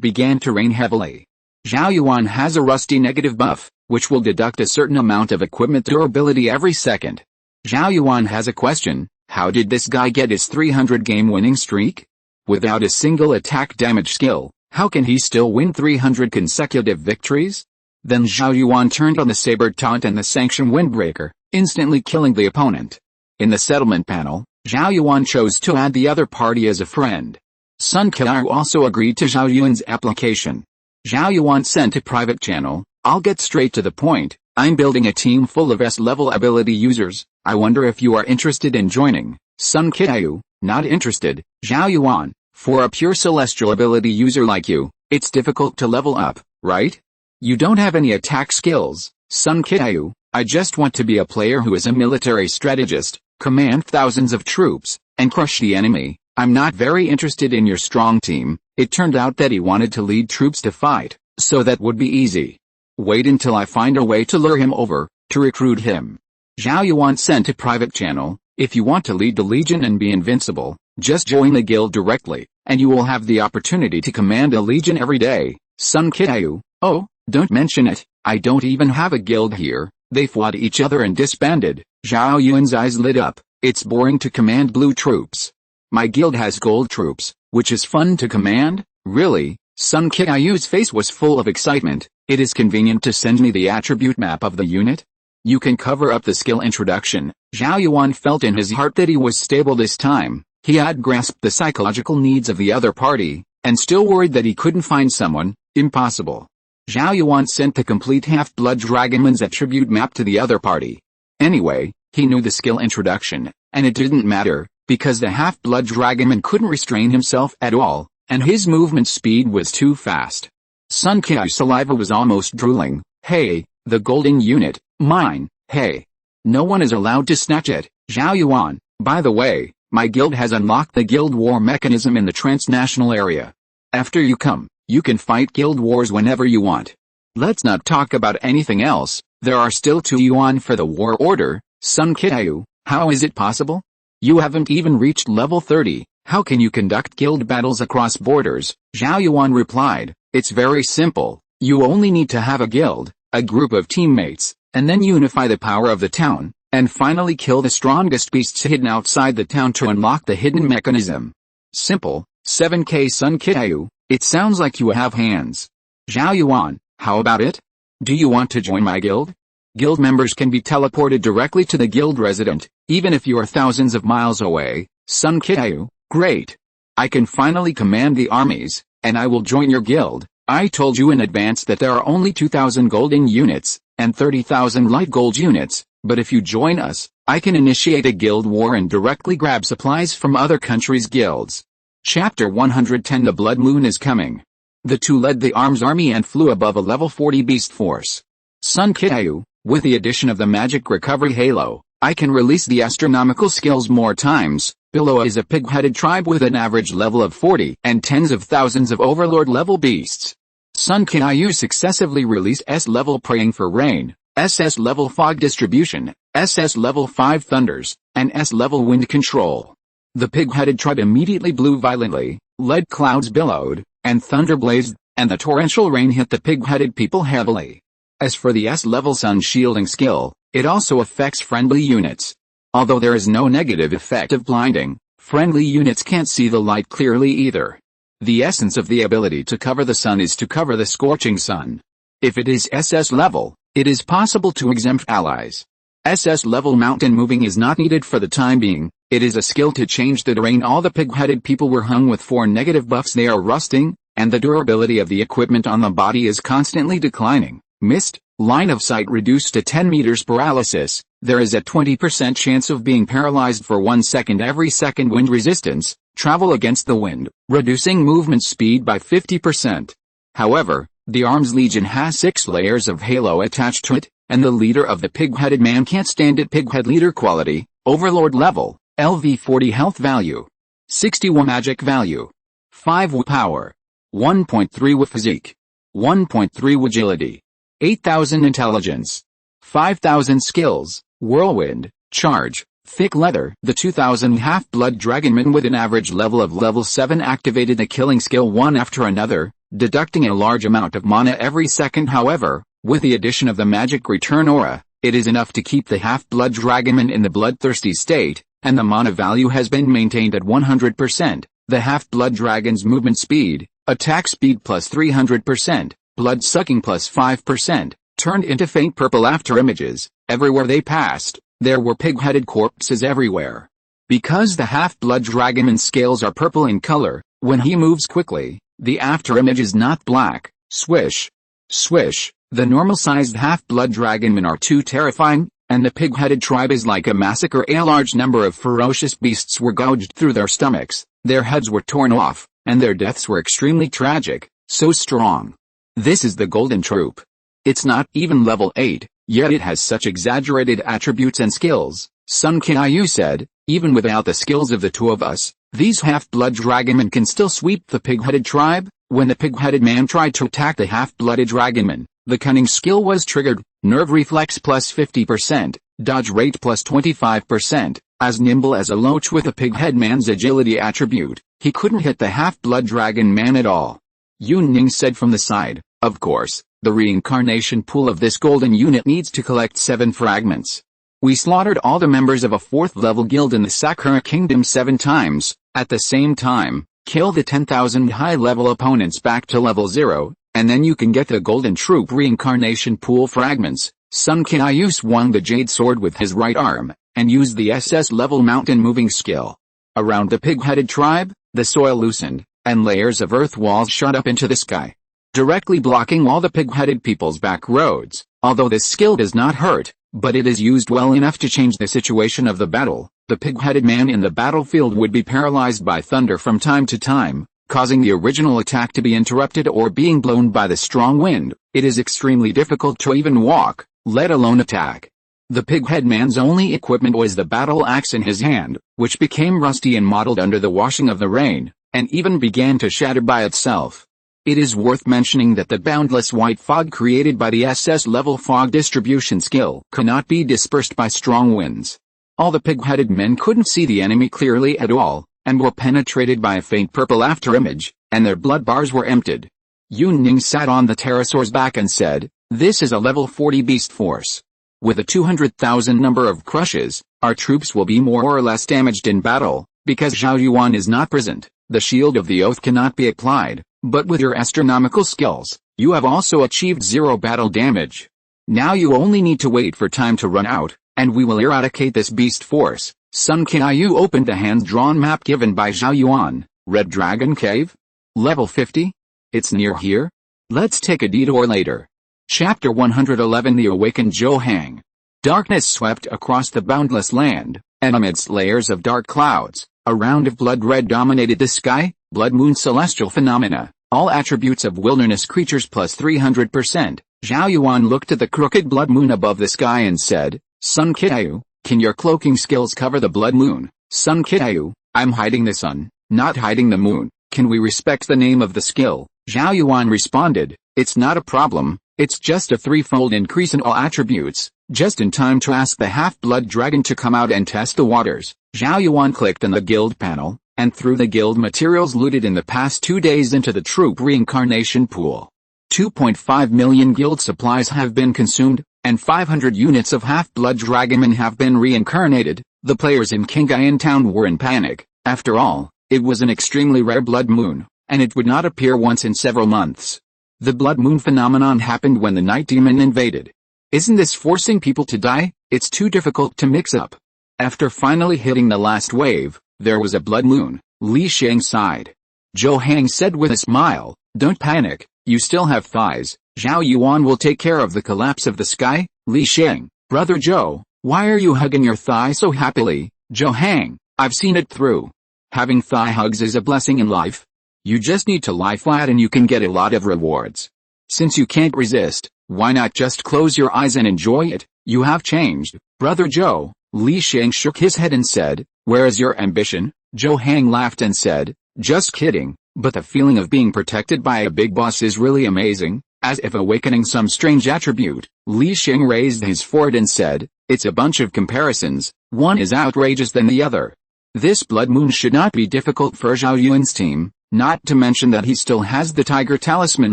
began to rain heavily. Zhao Yuan has a rusty negative buff, which will deduct a certain amount of equipment durability every second. Zhao Yuan has a question: how did this guy get his 300 game winning streak? Without a single attack damage skill, how can he still win 300 consecutive victories? Then Zhao Yuan turned on the saber taunt and the sanction windbreaker, instantly killing the opponent. In the settlement panel, Zhao Yuan chose to add the other party as a friend. Sun Qiao also agreed to Zhao Yuan's application. Zhao Yuan sent a private channel: I'll get straight to the point, I'm building a team full of S-level ability users, I wonder if you are interested in joining. Sun Qiao: not interested. Zhao Yuan: for a pure celestial ability user like you, it's difficult to level up, right? You don't have any attack skills. Sun Qiao: I just want to be a player who is a military strategist, command thousands of troops, and crush the enemy. I'm not very interested in your strong team. It turned out that he wanted to lead troops to fight, so that would be easy. Wait until I find a way to lure him over, to recruit him. Zhao Yuan sent a private channel: if you want to lead the legion and be invincible, just join the guild directly, and you will have the opportunity to command a legion every day. Sun Qiao: oh, don't mention it, I don't even have a guild here. They fought each other and disbanded. Zhao Yuan's eyes lit up: it's boring to command blue troops. My guild has gold troops, which is fun to command, really? Sun Qiao's face was full of excitement. It is convenient to send me the attribute map of the unit? You can cover up the skill introduction. Zhao Yuan felt in his heart that he was stable this time. He had grasped the psychological needs of the other party, and still worried that he couldn't find someone. Impossible. Zhao Yuan sent the complete Half-Blood Dragonman's attribute map to the other party. Anyway, he knew the skill introduction, and it didn't matter, because the Half-Blood Dragonman couldn't restrain himself at all, and his movement speed was too fast. Sun Qiao's saliva was almost drooling. Hey, the golden unit, mine, hey. No one is allowed to snatch it. Zhao Yuan: by the way, my guild has unlocked the guild war mechanism in the transnational area. After you come, you can fight guild wars whenever you want. Let's not talk about anything else. There are still 2 yuan for the war order. Sun Qiao: how is it possible? You haven't even reached level 30. How can you conduct guild battles across borders? Zhao Yuan replied: it's very simple. You only need to have a guild, a group of teammates, and then unify the power of the town, and finally kill the strongest beasts hidden outside the town to unlock the hidden mechanism. Simple. 7k. Sun Qiao: it sounds like you have hands. Zhao Yuan: how about it? Do you want to join my guild? Guild members can be teleported directly to the guild resident, even if you are thousands of miles away. Sun Qiao: great. I can finally command the armies, and I will join your guild. I told you in advance that there are only 2,000 golden units, and 30,000 light gold units, but if you join us, I can initiate a guild war and directly grab supplies from other countries' guilds. Chapter 110 The Blood Moon is coming. The two led the arms army and flew above a level 40 beast force. Sun Qiyu, with the addition of the magic recovery halo, I can release the astronomical skills more times. Below is a pig-headed tribe with an average level of 40 and tens of thousands of overlord-level beasts. Sun Qiyu successively released S-level Praying for Rain, SS-level Fog Distribution, SS-level 5 Thunders, and S-level Wind Control. The pig-headed tribe immediately blew violently, lead clouds billowed, and thunder blazed, and the torrential rain hit the pig-headed people heavily. As for the S-level Sun Shielding skill, it also affects friendly units. Although there is no negative effect of blinding, friendly units can't see the light clearly either. The essence of the ability to cover the sun is to cover the scorching sun. If it is SS level, it is possible to exempt allies. SS level mountain moving is not needed for the time being. It is a skill to change the terrain. All the pig-headed people were hung with 4 negative buffs. They are rusting, and the durability of the equipment on the body is constantly declining. Mist, line of sight reduced to 10 meters. Paralysis, there is a 20% chance of being paralyzed for 1 second every second. Wind resistance, travel against the wind, reducing movement speed by 50%. However, the Arms Legion has 6 layers of halo attached to it, and the leader of the pig-headed man can't stand it. Pighead leader quality, Overlord level, LV 40 health value, 61 magic value, 5 W power, 1.3 W physique, 1.3 W agility, 8,000 intelligence, 5,000 skills, whirlwind, charge, thick leather. The 2,000 half-blood dragonman with an average level of level 7 activated the killing skill one after another, deducting a large amount of mana every second. However, with the addition of the magic return aura, it is enough to keep the half-blood dragonman in the bloodthirsty state, and the mana value has been maintained at 100%. The half-blood dragon's movement speed, attack speed plus 300%, blood-sucking plus 5%, turned into faint purple after images. Everywhere they passed, there were pig-headed corpses everywhere. Because the half-blood dragonman's scales are purple in color, when he moves quickly, the after-image is not black. Swish. Swish. The normal-sized half-blood dragonmen are too terrifying, and the pig-headed tribe is like a massacre. A large number of ferocious beasts were gouged through their stomachs, their heads were torn off, and their deaths were extremely tragic. So strong. This is the Golden Troop. It's not even level 8, yet it has such exaggerated attributes and skills. Sun Qiyu said, even without the skills of the two of us, these half-blood dragonmen can still sweep the pig-headed tribe. When the pig-headed man tried to attack the half-blooded dragonman, the cunning skill was triggered, nerve reflex plus 50%, dodge rate plus 25%, as nimble as a loach with a pig-head man's agility attribute, he couldn't hit the half-blood dragon man at all. Yun Ning said from the side, of course, the reincarnation pool of this golden unit needs to collect 7 fragments. We slaughtered all the members of a 4th level guild in the Sakura Kingdom 7 times, at the same time, kill the 10,000 high-level opponents back to level 0, and then you can get the Golden Troop reincarnation pool fragments. Sun Qiyu swung the jade sword with his right arm, and used the SS-level mountain moving skill. Around the pig-headed tribe, the soil loosened, and layers of earth walls shot up into the sky, directly blocking all the pig-headed people's back roads. Although this skill does not hurt, but it is used well enough to change the situation of the battle, the pig-headed man in the battlefield would be paralyzed by thunder from time to time, causing the original attack to be interrupted or being blown by the strong wind. It is extremely difficult to even walk, let alone attack. The pig-head man's only equipment was the battle axe in his hand, which became rusty and mottled under the washing of the rain, and even began to shatter by itself. It is worth mentioning that the boundless white fog created by the SS-level fog distribution skill cannot be dispersed by strong winds. All the pig-headed men couldn't see the enemy clearly at all, and were penetrated by a faint purple afterimage, and their blood bars were emptied. Yun Ning sat on the pterosaur's back and said, "This is a level 40 beast force. With a 200,000 number of crushes, our troops will be more or less damaged in battle. Because Zhao Yuan is not present, the Shield of the Oath cannot be applied, but with your astronomical skills, you have also achieved 0 battle damage. Now you only need to wait for time to run out, and we will eradicate this beast force." Sun Qiyu opened the hand-drawn map given by Zhao Yuan. Red Dragon Cave? Level 50? It's near here? Let's take a detour later. Chapter 111 The Awakened Zhou Hang. Darkness swept across the boundless land, and amidst layers of dark clouds, A round of blood red dominated the sky, blood moon celestial phenomena, all attributes of wilderness creatures plus 300%. Zhao Yuan looked at the crooked blood moon above the sky and said, Sun Qiu, can your cloaking skills cover the blood moon? Sun Qiu, I'm hiding the sun, not hiding the moon. Can we respect the name of the skill? Zhao Yuan responded, it's not a problem, it's just a threefold increase in all attributes, just in time to ask the half-blood dragon to come out and test the waters. Zhao Yuan clicked on the guild panel, and threw the guild materials looted in the past 2 days into the troop reincarnation pool. 2.5 million guild supplies have been consumed, and 500 units of half-blood dragonmen have been reincarnated. The players in Qinghai town were in panic. After all, it was an extremely rare blood moon, and it would not appear once in several months. The blood moon phenomenon happened when the night demon invaded. Isn't this forcing people to die? It's too difficult to mix up. After finally hitting the last wave, there was a blood moon. Li Shang sighed. Zhou Hang said with a smile, don't panic, you still have thighs. Zhao Yuan will take care of the collapse of the sky. Li Shang, brother Zhou, why are you hugging your thigh so happily? Zhou Hang, I've seen it through. Having thigh hugs is a blessing in life. You just need to lie flat and you can get a lot of rewards. Since you can't resist, why not just close your eyes and enjoy it? You have changed, brother Zhou. Li Shang shook his head and said, where is your ambition? Zhou Hang laughed and said, just kidding, but the feeling of being protected by a big boss is really amazing. As if awakening some strange attribute, Li Shang raised his forehead and said, it's a bunch of comparisons, one is outrageous than the other. This blood moon should not be difficult for Zhao Yuan's team, not to mention that he still has the tiger talisman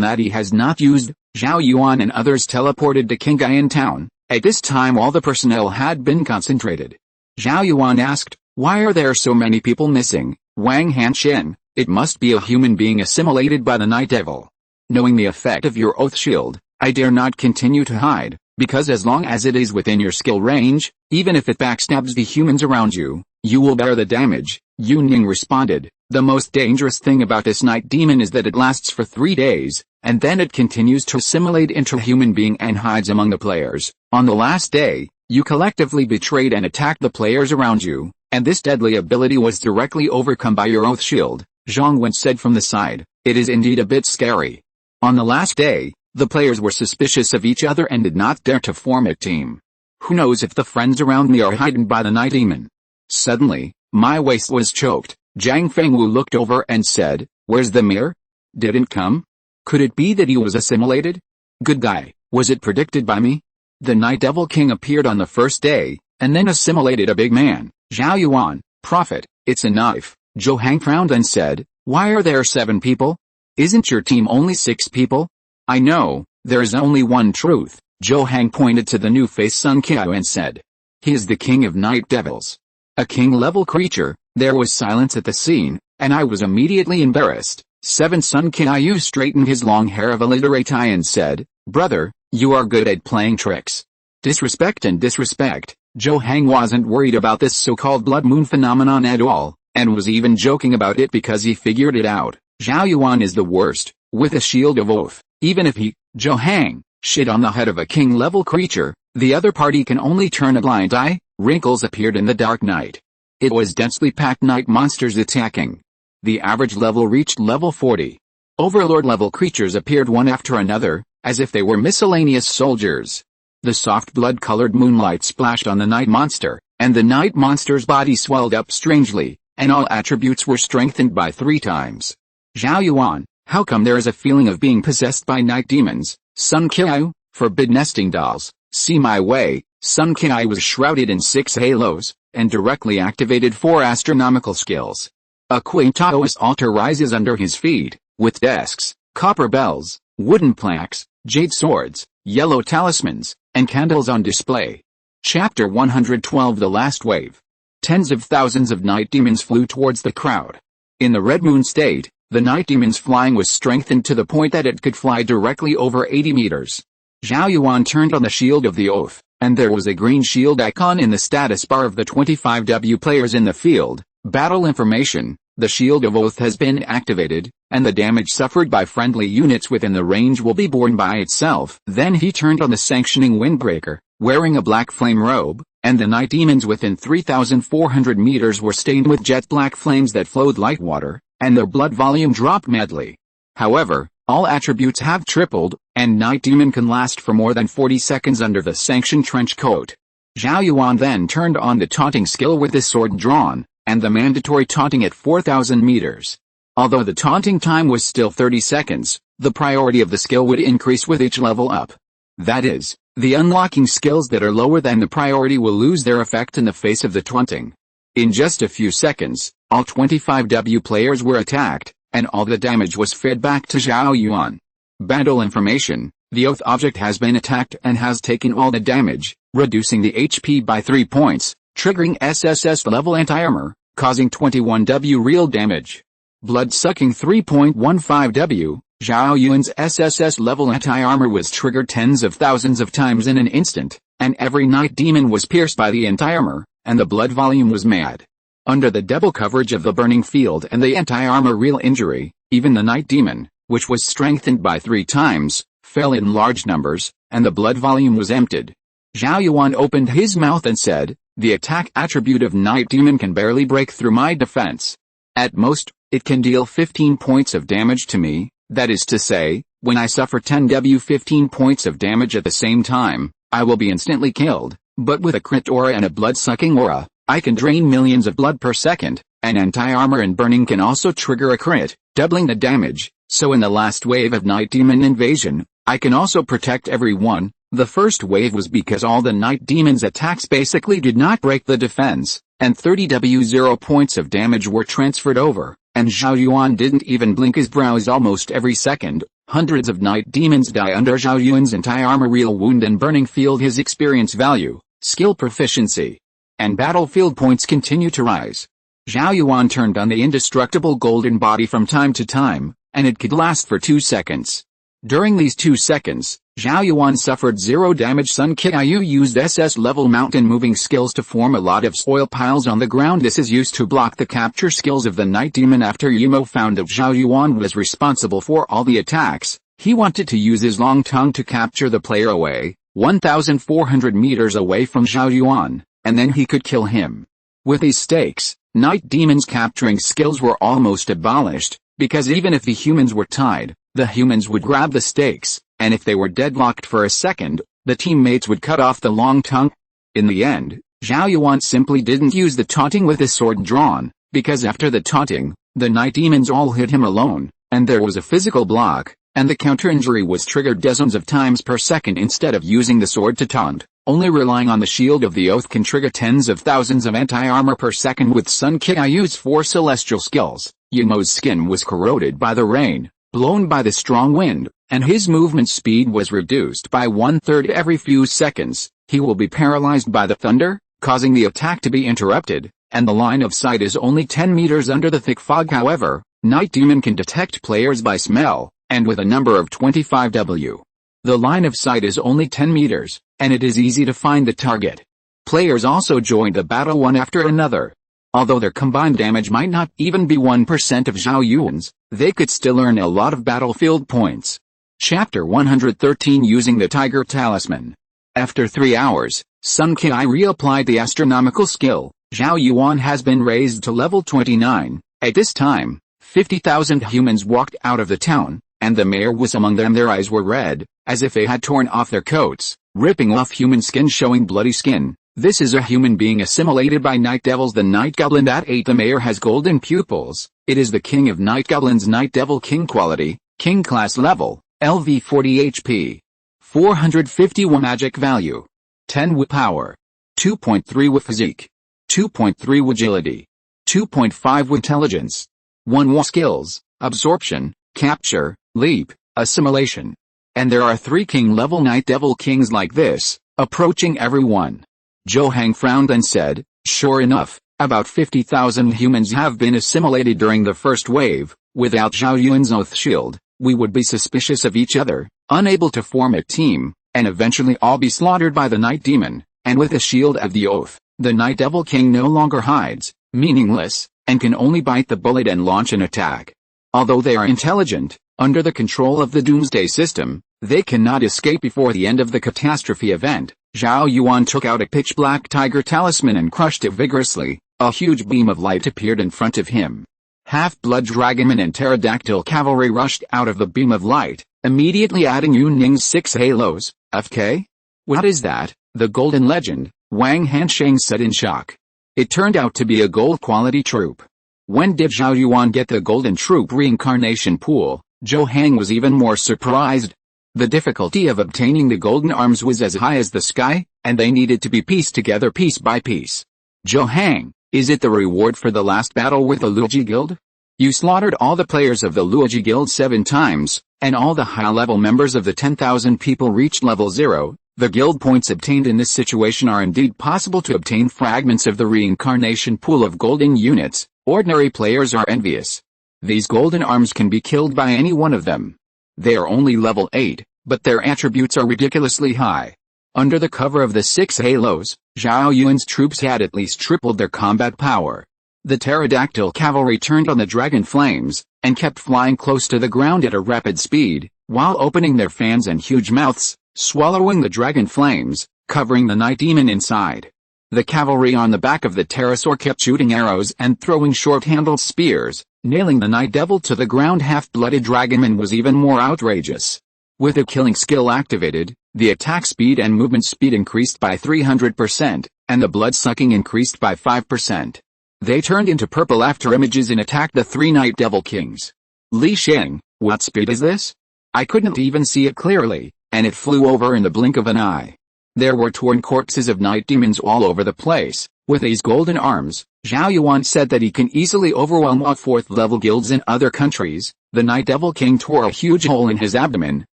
that he has not used. Zhao Yuan and others teleported to Qinghai town. At this time all the personnel had been concentrated. Zhao Yuan asked, why are there so many people missing? Wang Hanxian, it must be a human being assimilated by the night devil. Knowing the effect of your oath shield, I dare not continue to hide, because as long as it is within your skill range, even if it backstabs the humans around you, you will bear the damage. Yuning responded, the most dangerous thing about this night demon is that it lasts for 3 days, and then it continues to assimilate into a human being and hides among the players. On the last day, you collectively betrayed and attacked the players around you, and this deadly ability was directly overcome by your oath shield. Zhong Wen said from the side, it is indeed a bit scary. On the last day, the players were suspicious of each other and did not dare to form a team. Who knows if the friends around me are hidden by the night demon? Suddenly, my waist was choked. Zhang Fengwu looked over and said, where's the mirror? Didn't come? Could it be that he was assimilated? Good guy, was it predicted by me? The Night Devil King appeared on the first day, and then assimilated a big man. Zhao Yuan, prophet, it's a knife. Zhou Hang frowned and said, why are there 7 people? Isn't your team only 6 people? I know, there is only one truth. Zhou Hang pointed to the new face Sun Qiu and said, he is the king of night devils. A king-level creature. There was silence at the scene, and I was immediately embarrassed. 7 Sun Qiu straightened his long hair of a literate eye and said, brother, you are good at playing tricks. Disrespect and disrespect. Zhou Hang wasn't worried about this so-called blood moon phenomenon at all, and was even joking about it because he figured it out. Zhao Yuan is the worst, with a shield of oath. Even if he, Zhou Hang, shit on the head of a king-level creature, the other party can only turn a blind eye. Wrinkles appeared in the dark night. It was densely packed night monsters attacking. The average level reached level 40. Overlord-level creatures appeared one after another, as if they were miscellaneous soldiers. The soft blood-colored moonlight splashed on the night monster, and the night monster's body swelled up strangely, and all attributes were strengthened by 3 times. Zhao Yuan, how come there is a feeling of being possessed by night demons? Sun Qiu, forbid nesting dolls, see my way. Sun Qiu was shrouded in 6 halos, and directly activated 4 astronomical skills. A quaint Taoist altar rises under his feet, with desks, copper bells, wooden plaques, jade swords, yellow talismans, and candles on display. Chapter 112 The Last Wave. Tens of thousands of night demons flew towards the crowd. In the Red Moon state, the night demon's flying was strengthened to the point that it could fly directly over 80 meters. Zhao Yuan turned on the Shield of the Oath, and there was a green shield icon in the status bar of the 25W players in the field. Battle information: the Shield of Oath has been activated, and the damage suffered by friendly units within the range will be borne by itself. Then he turned on the sanctioning windbreaker. Wearing a black flame robe, and the night demons within 3,400 meters were stained with jet black flames that flowed like water, and their blood volume dropped madly. However, all attributes have tripled, and Night Demon can last for more than 40 seconds under the sanctioned trench coat. Zhao Yuan then turned on the taunting skill with his sword drawn, and the mandatory taunting at 4,000 meters. Although the taunting time was still 30 seconds, the priority of the skill would increase with each level up. That is, the unlocking skills that are lower than the priority will lose their effect in the face of the taunting. In just a few seconds, all 25W players were attacked, and all the damage was fed back to Zhao Yuan. Battle information: the Oath object has been attacked and has taken all the damage, reducing the HP by 3 points, triggering SSS level anti-armor, causing 21W real damage. Blood-sucking 3.15W, Zhao Yuan's SSS level anti-armor was triggered tens of thousands of times in an instant, and every night demon was pierced by the anti-armor, and the blood volume was mad. Under the double coverage of the burning field and the anti-armor real injury, even the night demon, which was strengthened by 3 times, fell in large numbers, and the blood volume was emptied. Zhao Yuan opened his mouth and said, "The attack attribute of Night Demon can barely break through my defense. At most, it can deal 15 points of damage to me, that is to say, when I suffer 10W 15 points of damage at the same time, I will be instantly killed, but with a crit aura and a blood-sucking aura, I can drain millions of blood per second, and anti-armor and burning can also trigger a crit, doubling the damage, so in the last wave of Night Demon invasion, I can also protect everyone." The first wave was because all the Night Demon's attacks basically did not break the defense, and 30W 0 points of damage were transferred over, and Zhao Yuan didn't even blink his brows almost every second. Hundreds of Night Demons die under Zhao Yuan's anti-armor real wound and burning field. His experience value, skill proficiency, and battlefield points continue to rise. Zhao Yuan turned on the indestructible golden body from time to time, and it could last for 2 seconds. During these 2 seconds, Zhao Yuan suffered 0 damage. Sun Qiu used SS level mountain moving skills to form a lot of soil piles on the ground. This is used to block the capture skills of the Night Demon. After Yumo found that Zhao Yuan was responsible for all the attacks, he wanted to use his long tongue to capture the player away, 1,400 meters away from Zhao Yuan, and then he could kill him. With these stakes, Night Demon's capturing skills were almost abolished, because even if the humans were tied, the humans would grab the stakes, and if they were deadlocked for a second, the teammates would cut off the long tongue. In the end, Zhao Yuan simply didn't use the taunting with his sword drawn, because after the taunting, the Night Demons all hit him alone, and there was a physical block, and the counter-injury was triggered dozens of times per second. Instead of using the sword to taunt, only relying on the Shield of the Oath can trigger tens of thousands of anti-armor per second. With Sun Qiu's 4 celestial skills, Yumo's skin was corroded by the rain, blown by the strong wind, and his movement speed was reduced by 1/3 every few seconds. He will be paralyzed by the thunder, causing the attack to be interrupted, and the line of sight is only 10 meters under the thick fog. However, Night Demon can detect players by smell, and with a number of 25W, the line of sight is only 10 meters, and it is easy to find the target. Players also joined the battle one after another. Although their combined damage might not even be 1% of Zhao Yuan's, they could still earn a lot of battlefield points. Chapter 113: Using the Tiger Talisman. After 3 hours, Sun Qiu reapplied the astronomical skill. Zhao Yuan has been raised to level 29. At this time, 50,000 humans walked out of the town, and the mayor was among them. Their eyes were red, as if they had torn off their coats, ripping off human skin showing bloody skin. This is a human being assimilated by night devils. The night goblin at 8. The mayor has golden pupils. It is the king of night goblins. Night devil king quality, king class level, LV 40 HP. 451 magic value. 10 with power. 2.3 with physique. 2.3 with agility. 2.5 with intelligence. 1 with skills, absorption, capture, leap, assimilation. And there are 3 king level night devil kings like this, approaching everyone. Zhou Hang frowned and said, "Sure enough, about 50,000 humans have been assimilated during the first wave. Without Zhao Yuan's oath shield, we would be suspicious of each other, unable to form a team, and eventually all be slaughtered by the Night Demon. And with the shield of the oath, the Night Devil King no longer hides, meaningless, and can only bite the bullet and launch an attack. Although they are intelligent, under the control of the Doomsday system, They cannot escape before the end of the catastrophe event. Zhao Yuan took out a pitch-black tiger talisman and crushed it vigorously. A huge beam of light appeared in front of him. Half-blood dragonmen and pterodactyl cavalry rushed out of the beam of light, immediately adding Yun Ning's 6 halos. FK? What is that? The golden legend, Wang Hansheng said in shock. It turned out to be a gold-quality troop. When did Zhao Yuan get the golden troop reincarnation pool? Zhou Hang was even more surprised. The difficulty of obtaining the golden arms was as high as the sky, and they needed to be pieced together piece by piece. Zhou Hang, is it the reward for the last battle with the Luoji Guild? You slaughtered all the players of the Luoji Guild 7 times, and all the high-level members of the 10,000 people reached level 0. The guild points obtained in this situation are indeed possible to obtain fragments of the reincarnation pool of golden units. Ordinary players are envious. These golden arms can be killed by any one of them. They are only level 8, but their attributes are ridiculously high. Under the cover of the 6 halos, Zhao Yuan's troops had at least tripled their combat power. The pterodactyl cavalry turned on the dragon flames, and kept flying close to the ground at a rapid speed, while opening their fans and huge mouths, swallowing the dragon flames, covering the night demon inside. The cavalry on the back of the pterosaur kept shooting arrows and throwing short-handled spears, nailing the night devil to the ground. Half-blooded dragonman was even more outrageous. With a killing skill activated, the attack speed and movement speed increased by 300%, and the blood-sucking increased by 5%. They turned into purple after images and attacked the 3 night devil kings. Li Sheng, what speed is this? I couldn't even see it clearly, and it flew over in the blink of an eye. There were torn corpses of night demons all over the place. With these golden arms, Zhao Yuan said that he can easily overwhelm all 4th level guilds in other countries. The Night Devil King tore a huge hole in his abdomen,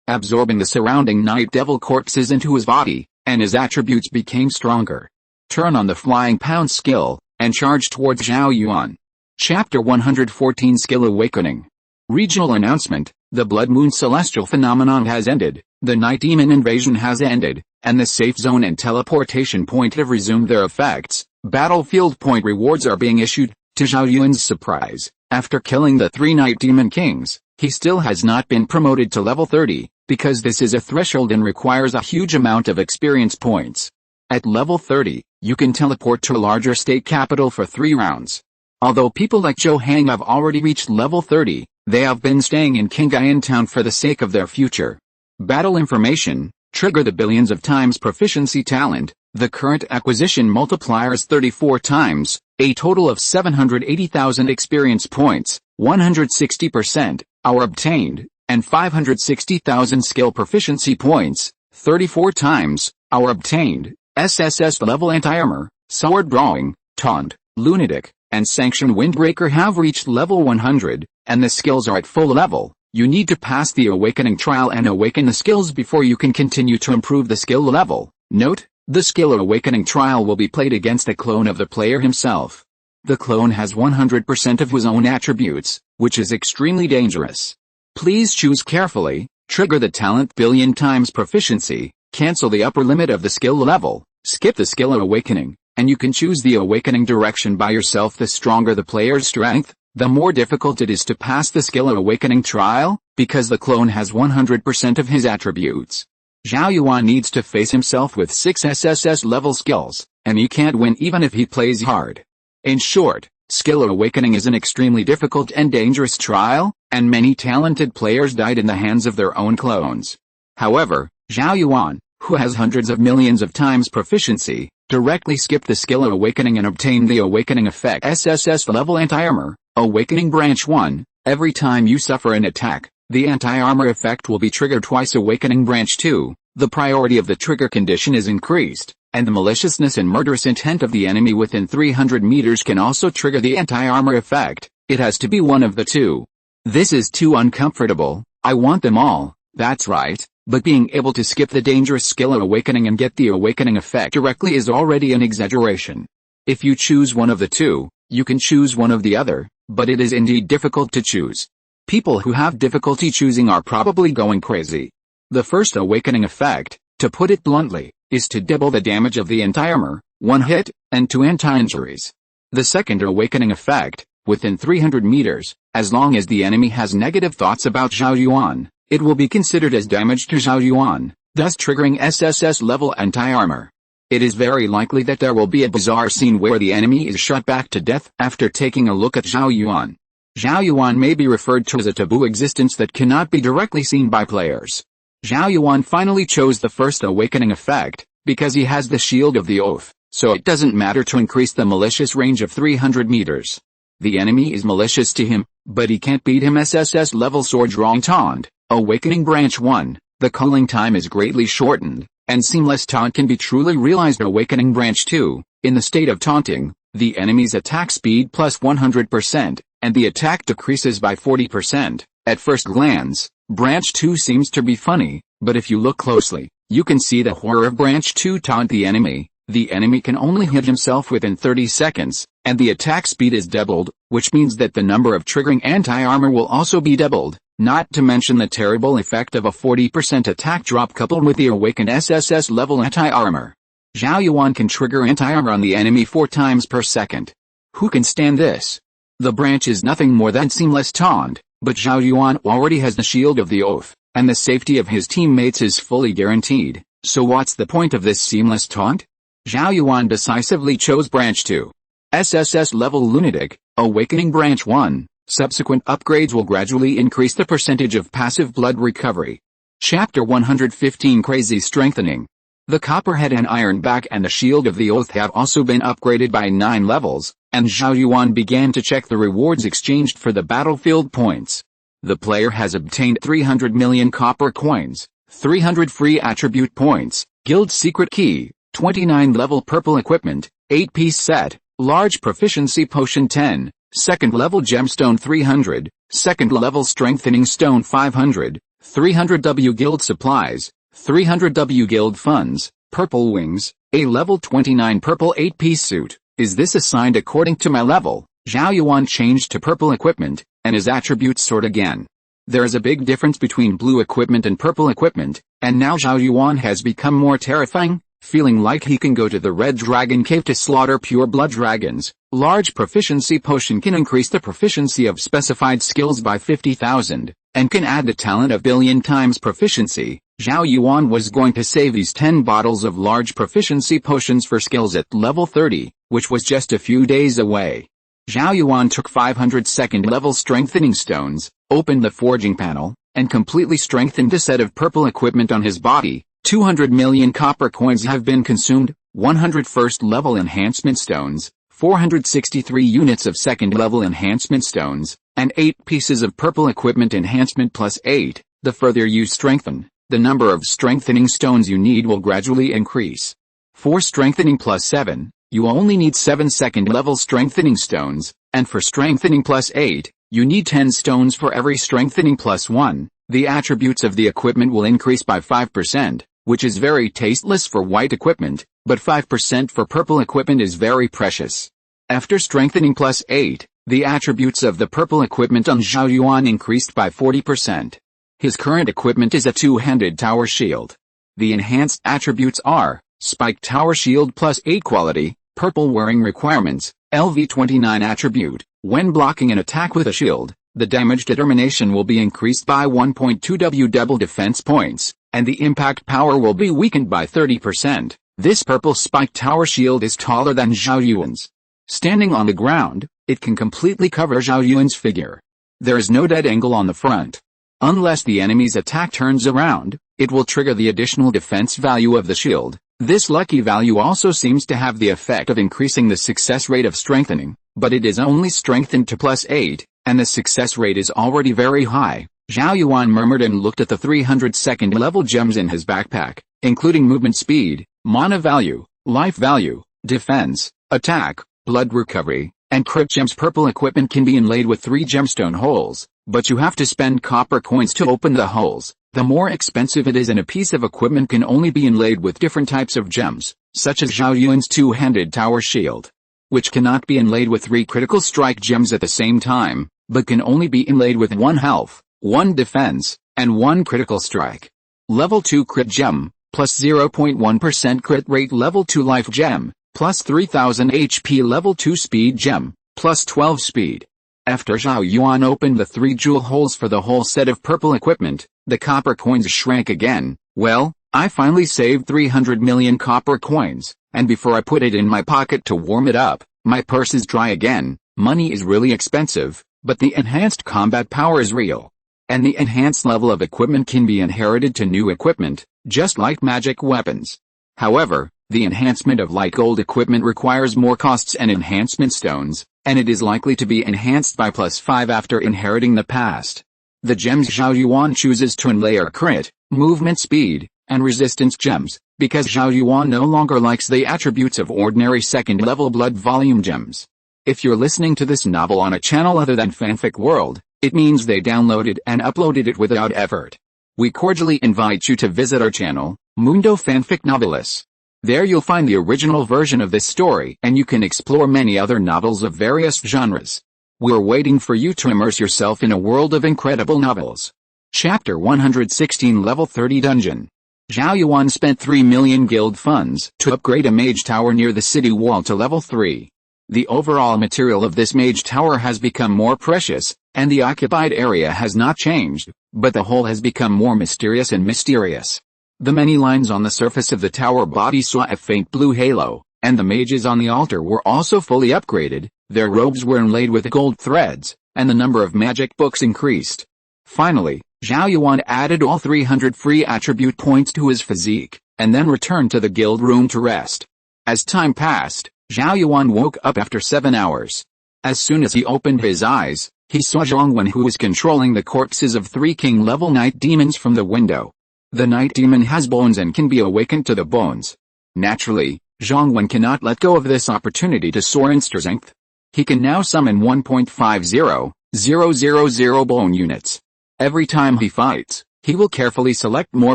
absorbing the surrounding Night Devil corpses into his body, and his attributes became stronger. Turn on the Flying Pound skill, and charge towards Zhao Yuan. Chapter 114 Skill Awakening. Regional announcement: the Blood Moon celestial phenomenon has ended, the Night Demon invasion has ended, and the safe zone and teleportation point have resumed their effects. Battlefield point rewards are being issued. To Zhao Yuan's surprise, after killing the 3 Night Demon Kings, he still has not been promoted to level 30, because this is a threshold and requires a huge amount of experience points. At level 30, you can teleport to a larger state capital for 3 rounds. Although people like Zhou Hang have already reached level 30, they have been staying in Qinghai town for the sake of their future. Battle information: trigger the billions of times proficiency talent. The current acquisition multiplier is 34 times, a total of 780,000 experience points, 160% are obtained, and 560,000 skill proficiency points, 34 times, are obtained. SSS level anti-armor, sword drawing, taunt, lunatic, and sanction windbreaker have reached level 100, and the skills are at full level. You need to pass the awakening trial and awaken the skills before you can continue to improve the skill level. Note: the skill awakening trial will be played against a clone of the player himself. The clone has 100% of his own attributes, which is extremely dangerous. Please choose carefully, trigger the talent billion times proficiency, cancel the upper limit of the skill level, skip the skill awakening, and you can choose the awakening direction by yourself. The stronger the player's strength, the more difficult it is to pass the skill awakening trial, because the clone has 100% of his attributes. Zhao Yuan needs to face himself with 6 SSS level skills, and he can't win even if he plays hard. In short, skill awakening is an extremely difficult and dangerous trial, and many talented players died in the hands of their own clones. However, Zhao Yuan, who has hundreds of millions of times proficiency, directly skipped the skill awakening and obtained the awakening effect. SSS level anti-armor, awakening branch 1, every time you suffer an attack, the anti-armor effect will be triggered twice. Awakening branch 2, the priority of the trigger condition is increased, and the maliciousness and murderous intent of the enemy within 300 meters can also trigger the anti-armor effect. It has to be one of the two. This is too uncomfortable. I want them all, that's right, but being able to skip the dangerous skill awakening and get the awakening effect directly is already an exaggeration. If you choose one of the two, you can choose one of the other, but it is indeed difficult to choose. People who have difficulty choosing are probably going crazy. The first awakening effect, to put it bluntly, is to double the damage of the anti-armor, 1 hit, and 2 anti-injuries. The second awakening effect, within 300 meters, as long as the enemy has negative thoughts about Zhao Yuan, it will be considered as damage to Zhao Yuan, thus triggering SSS level anti-armor. It is very likely that there will be a bizarre scene where the enemy is shot back to death after taking a look at Zhao Yuan. Zhao Yuan may be referred to as a taboo existence that cannot be directly seen by players. Zhao Yuan finally chose the first awakening effect, because he has the Shield of the Oath, so it doesn't matter to increase the malicious range of 300 meters. The enemy is malicious to him, but he can't beat him. SSS level sword drawing taunt, awakening branch 1, the culling time is greatly shortened, and seamless taunt can be truly realized. Awakening branch 2, in the state of taunting, the enemy's attack speed plus 100%, and the attack decreases by 40%. At first glance, branch 2 seems to be funny, but if you look closely, you can see the horror of branch 2 taunt the enemy. The enemy can only hit himself within 30 seconds, and the attack speed is doubled, which means that the number of triggering anti-armor will also be doubled, not to mention the terrible effect of a 40% attack drop coupled with the awakened SSS level anti-armor. Zhao Yuan can trigger anti-armor on the enemy 4 times per second. Who can stand this? The branch is nothing more than seamless taunt, but Zhao Yuan already has the Shield of the Oath, and the safety of his teammates is fully guaranteed, so what's the point of this seamless taunt? Zhao Yuan decisively chose branch 2. SSS level lunatic, awakening branch 1, subsequent upgrades will gradually increase the percentage of passive blood recovery. Chapter 115 Crazy Strengthening. The Copperhead and Ironback and the Shield of the Oath have also been upgraded by 9 levels, and Zhao Yuan began to check the rewards exchanged for the battlefield points. The player has obtained 300 million copper coins, 300 free attribute points, guild secret key, 29 level purple equipment, 8-piece set, large proficiency potion 10, second level gemstone 300, second level strengthening stone 500, 300 W guild supplies, 300 W guild funds, purple wings, a level 29 purple 8-piece suit. Is this assigned according to my level? Zhao Yuan changed to purple equipment, and his attributes soared again. There is a big difference between blue equipment and purple equipment, and now Zhao Yuan has become more terrifying, feeling like he can go to the Red Dragon Cave to slaughter pure blood dragons. Large proficiency potion can increase the proficiency of specified skills by 50,000, and can add the talent of billion times proficiency. Zhao Yuan was going to save these 10 bottles of large proficiency potions for skills at level 30, which was just a few days away. Zhao Yuan took 500 second level strengthening stones, opened the forging panel, and completely strengthened a set of purple equipment on his body. 200 million copper coins have been consumed, 100 first level enhancement stones, 463 units of second level enhancement stones, and 8 pieces of purple equipment enhancement plus 8. The further you strengthen, the number of strengthening stones you need will gradually increase. For strengthening plus 7, you only need 7 second level strengthening stones, and for strengthening plus 8, you need 10 stones for every strengthening plus 1. The attributes of the equipment will increase by 5%, which is very tasteless for white equipment, but 5% for purple equipment is very precious. After strengthening plus 8, the attributes of the purple equipment on Zhao Yuan increased by 40%. His current equipment is a two-handed tower shield. The enhanced attributes are, spiked tower shield plus 8 quality, purple wearing requirements, LV29 attribute. When blocking an attack with a shield, the damage determination will be increased by 1.2 W double defense points, and the impact power will be weakened by 30%. This purple spiked tower shield is taller than Zhao Yuan's. Standing on the ground, it can completely cover Zhao Yuan's figure. There is no dead angle on the front. Unless the enemy's attack turns around, it will trigger the additional defense value of the shield. This lucky value also seems to have the effect of increasing the success rate of strengthening, but it is only strengthened to plus 8, and the success rate is already very high. Zhao Yuan murmured and looked at the 300 second level gems in his backpack, including movement speed, mana value, life value, defense, attack, blood recovery, and crit gems. Purple equipment can be inlaid with 3 gemstone holes, but you have to spend copper coins to open the holes. The more expensive it is, and a piece of equipment can only be inlaid with different types of gems, such as Zhao Yuan's two-handed tower shield, which cannot be inlaid with 3 critical strike gems at the same time, but can only be inlaid with 1 health, 1 defense, and 1 critical strike. Level 2 crit gem, plus 0.1% crit rate. Level 2 life gem, plus 3000 HP. Level 2 speed gem, plus 12 speed. After Zhao Yuan opened the 3 jewel holes for the whole set of purple equipment, the copper coins shrank again. Well, I finally saved 300 million copper coins, and before I put it in my pocket to warm it up, my purse is dry again. Money is really expensive, but the enhanced combat power is real. And the enhanced level of equipment can be inherited to new equipment, just like magic weapons. However, the enhancement of light gold equipment requires more costs and enhancement stones, and it is likely to be enhanced by +5 after inheriting the past. The gems Zhao Yuan chooses to inlay are crit, movement speed, and resistance gems, because Zhao Yuan no longer likes the attributes of ordinary second-level blood volume gems. If you're listening to this novel on a channel other than Fanfic World, it means they downloaded and uploaded it without effort. We cordially invite you to visit our channel, Mundo Fanfic Novelis. There you'll find the original version of this story and you can explore many other novels of various genres. We're waiting for you to immerse yourself in a world of incredible novels. Chapter 116 Level 30 Dungeon. Zhao Yuan spent 3 million guild funds to upgrade a mage tower near the city wall to level 3. The overall material of this mage tower has become more precious, and the occupied area has not changed, but the whole has become more mysterious and mysterious. The many lines on the surface of the tower body saw a faint blue halo, and the mages on the altar were also fully upgraded, their robes were inlaid with gold threads, and the number of magic books increased. Finally, Zhao Yuan added all 300 free attribute points to his physique, and then returned to the guild room to rest. As time passed, Zhao Yuan woke up after 7 hours. As soon as he opened his eyes, he saw Zhong Wen, who was controlling the corpses of 3 king-level night demons from the window. The night demon has bones and can be awakened to the bones. Naturally, Zhong Wen cannot let go of this opportunity to soar in strength. He can now summon 1.50000 bone units. Every time he fights, he will carefully select more